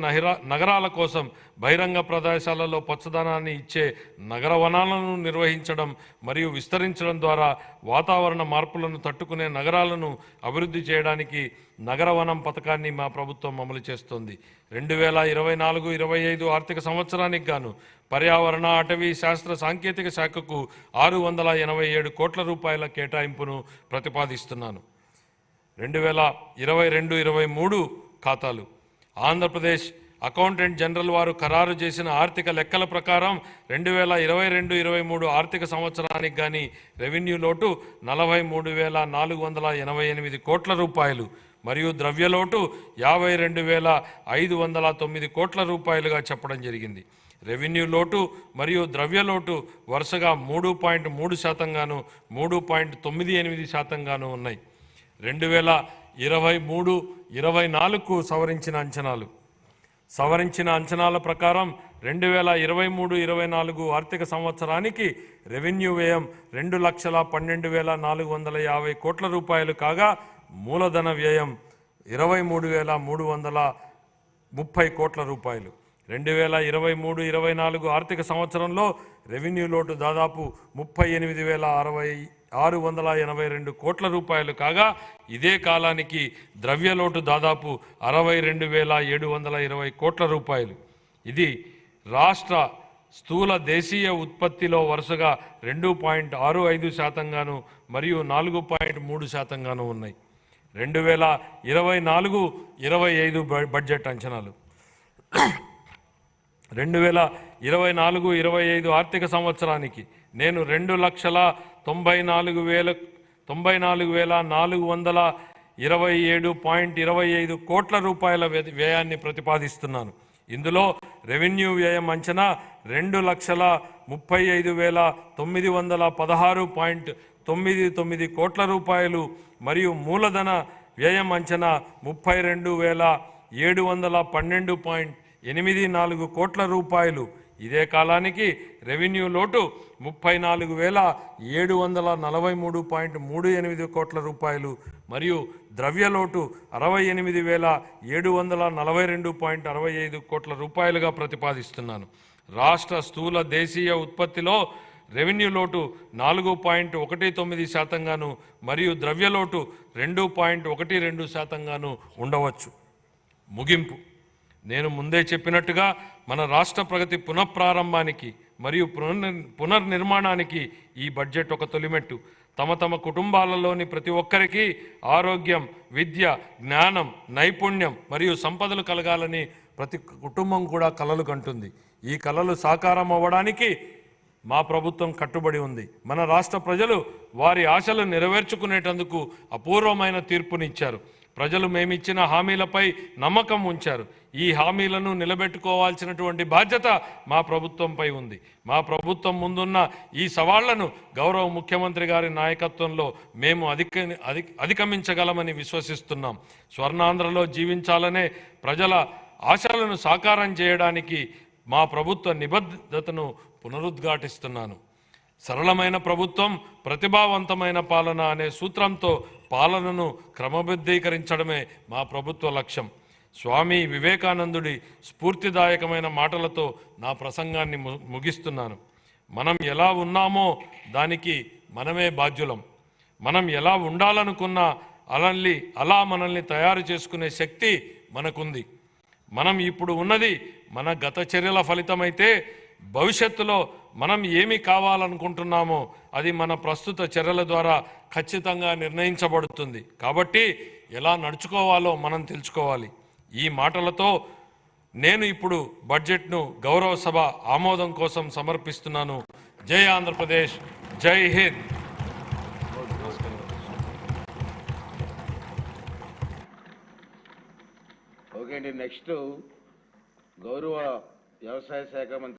నగరాల కోసం బహిరంగ ప్రదేశాలలో పచ్చదనాన్ని ఇచ్చే నగర వనాలను నిర్వహించడం మరియు విస్తరించడం ద్వారా వాతావరణ మార్పులను తట్టుకునే నగరాలను అభివృద్ధి చేయడానికి నగర వనం పథకాన్ని మా ప్రభుత్వం అమలు చేస్తోంది. 2024-25 ఆర్థిక సంవత్సరానికి గాను పర్యావరణ, అటవీ, శాస్త్ర, సాంకేతిక శాఖకు 687 కోట్ల రూపాయల కేటాయింపును ప్రతిపాదిస్తున్నాను. 2022-23 ఖాతాలు. ఆంధ్రప్రదేశ్ అకౌంటెంట్ జనరల్ వారు ఖరారు చేసిన ఆర్థిక లెక్కల ప్రకారం 2022-23 ఆర్థిక సంవత్సరానికి గాని రెవెన్యూ లోటు 43,488 కోట్ల రూపాయలు మరియు ద్రవ్యలోటు 52,509 కోట్ల రూపాయలుగా చెప్పడం జరిగింది. రెవెన్యూ లోటు మరియు ద్రవ్యలోటు వరుసగా 3.3% గాను 3.98% గాను ఉన్నాయి. 2023-24 సవరించిన అంచనాల ప్రకారం 2023-24 ఆర్థిక సంవత్సరానికి రెవెన్యూ వ్యయం 2,12,450 కోట్ల రూపాయలు కాగా మూలధన వ్యయం 23,330 కోట్ల రూపాయలు. 2023-24 ఆర్థిక సంవత్సరంలో రెవెన్యూ లోటు దాదాపు 38,682 కోట్ల రూపాయలు కాగా ఇదే కాలానికి ద్రవ్యలోటు దాదాపు 62,720 కోట్ల రూపాయలు. ఇది రాష్ట్ర స్థూల దేశీయ ఉత్పత్తిలో వరుసగా 2.65% గాను మరియు 4.3% గాను ఉన్నాయి. 2024-25 బడ్జెట్ అంచనాలు. 2024-25 ఆర్థిక సంవత్సరానికి నేను 2,94,427.25 కోట్ల రూపాయల వ్యయాన్ని ప్రతిపాదిస్తున్నాను. ఇందులో రెవెన్యూ వ్యయం అంచనా 2,35,916.99 కోట్ల రూపాయలు మరియు మూలధన వ్యయం అంచనా 32,712.84 కోట్ల రూపాయలు. ఇదే కాలానికి రెవెన్యూ లోటు 34,743.38 కోట్ల రూపాయలు మరియు ద్రవ్యలోటు 68,742.65 కోట్ల రూపాయలుగా ప్రతిపాదిస్తున్నాను. రాష్ట్ర స్థూల దేశీయ ఉత్పత్తిలో రెవెన్యూ లోటు 4.19% గాను మరియు ద్రవ్యలోటు 2.12% గాను ఉండవచ్చు. ముగింపు. నేను ముందే చెప్పినట్టుగా మన రాష్ట్ర ప్రగతి పునఃప్రారంభానికి మరియు పునర్నిర్మాణానికి ఈ బడ్జెట్ ఒక తొలిమెట్టు. తమ కుటుంబాలలోని ప్రతి ఒక్కరికి ఆరోగ్యం, విద్య, జ్ఞానం, నైపుణ్యం మరియు సంపదలు కలగాలని ప్రతి కుటుంబం కూడా కలలు కంటుంది. ఈ కలలు సాకారం అవ్వడానికి మా ప్రభుత్వం కట్టుబడి ఉంది. మన రాష్ట్ర ప్రజలు వారి ఆశలు నెరవేర్చుకునేటందుకు అపూర్వమైన తీర్పునిచ్చారు. ప్రజలు మేమిచ్చిన హామీలపై నమ్మకం ఉంచారు. ఈ హామీలను నిలబెట్టుకోవాల్సినటువంటి బాధ్యత మా ప్రభుత్వంపై ఉంది. మా ప్రభుత్వం ముందున్న ఈ సవాళ్లను గౌరవ ముఖ్యమంత్రి గారి నాయకత్వంలో మేము అధిగమించగలమని విశ్వసిస్తున్నాం. స్వర్ణాంధ్రలో జీవించాలనే ప్రజల ఆశలను సాకారం చేయడానికి మా ప్రభుత్వ నిబద్ధతను పునరుద్ఘాటిస్తున్నాను. సరళమైన ప్రభుత్వం, ప్రతిభావంతమైన పాలన అనే సూత్రంతో పాలనను క్రమబద్ధీకరించడమే మా ప్రభుత్వ లక్ష్యం. స్వామి వివేకానందుడి స్ఫూర్తిదాయకమైన మాటలతో నా ప్రసంగాన్ని ముగిస్తున్నాను. మనం ఎలా ఉన్నామో దానికి మనమే బాధ్యులం. మనం ఎలా ఉండాలనుకున్నా అలా మనల్ని తయారు చేసుకునే శక్తి మనకుంది. మనం ఇప్పుడు ఉన్నది మన గత చర్యల ఫలితమైతే భవిష్యత్తులో మనం ఏమి కావాలనుకుంటున్నామో అది మన ప్రస్తుత చర్యల ద్వారా ఖచ్చితంగా నిర్ణయించబడుతుంది. కాబట్టి ఎలా నడుచుకోవాలో మనం తెలుసుకోవాలి. ఈ మాటలతో నేను ఇప్పుడు బడ్జెట్ను గౌరవ సభ ఆమోదం కోసం సమర్పిస్తున్నాను. జై ఆంధ్రప్రదేశ్, జై హింద్. ఓకే అండి. నెక్స్ట్ గౌరవ వ్యవసాయ శాఖ మంత్రి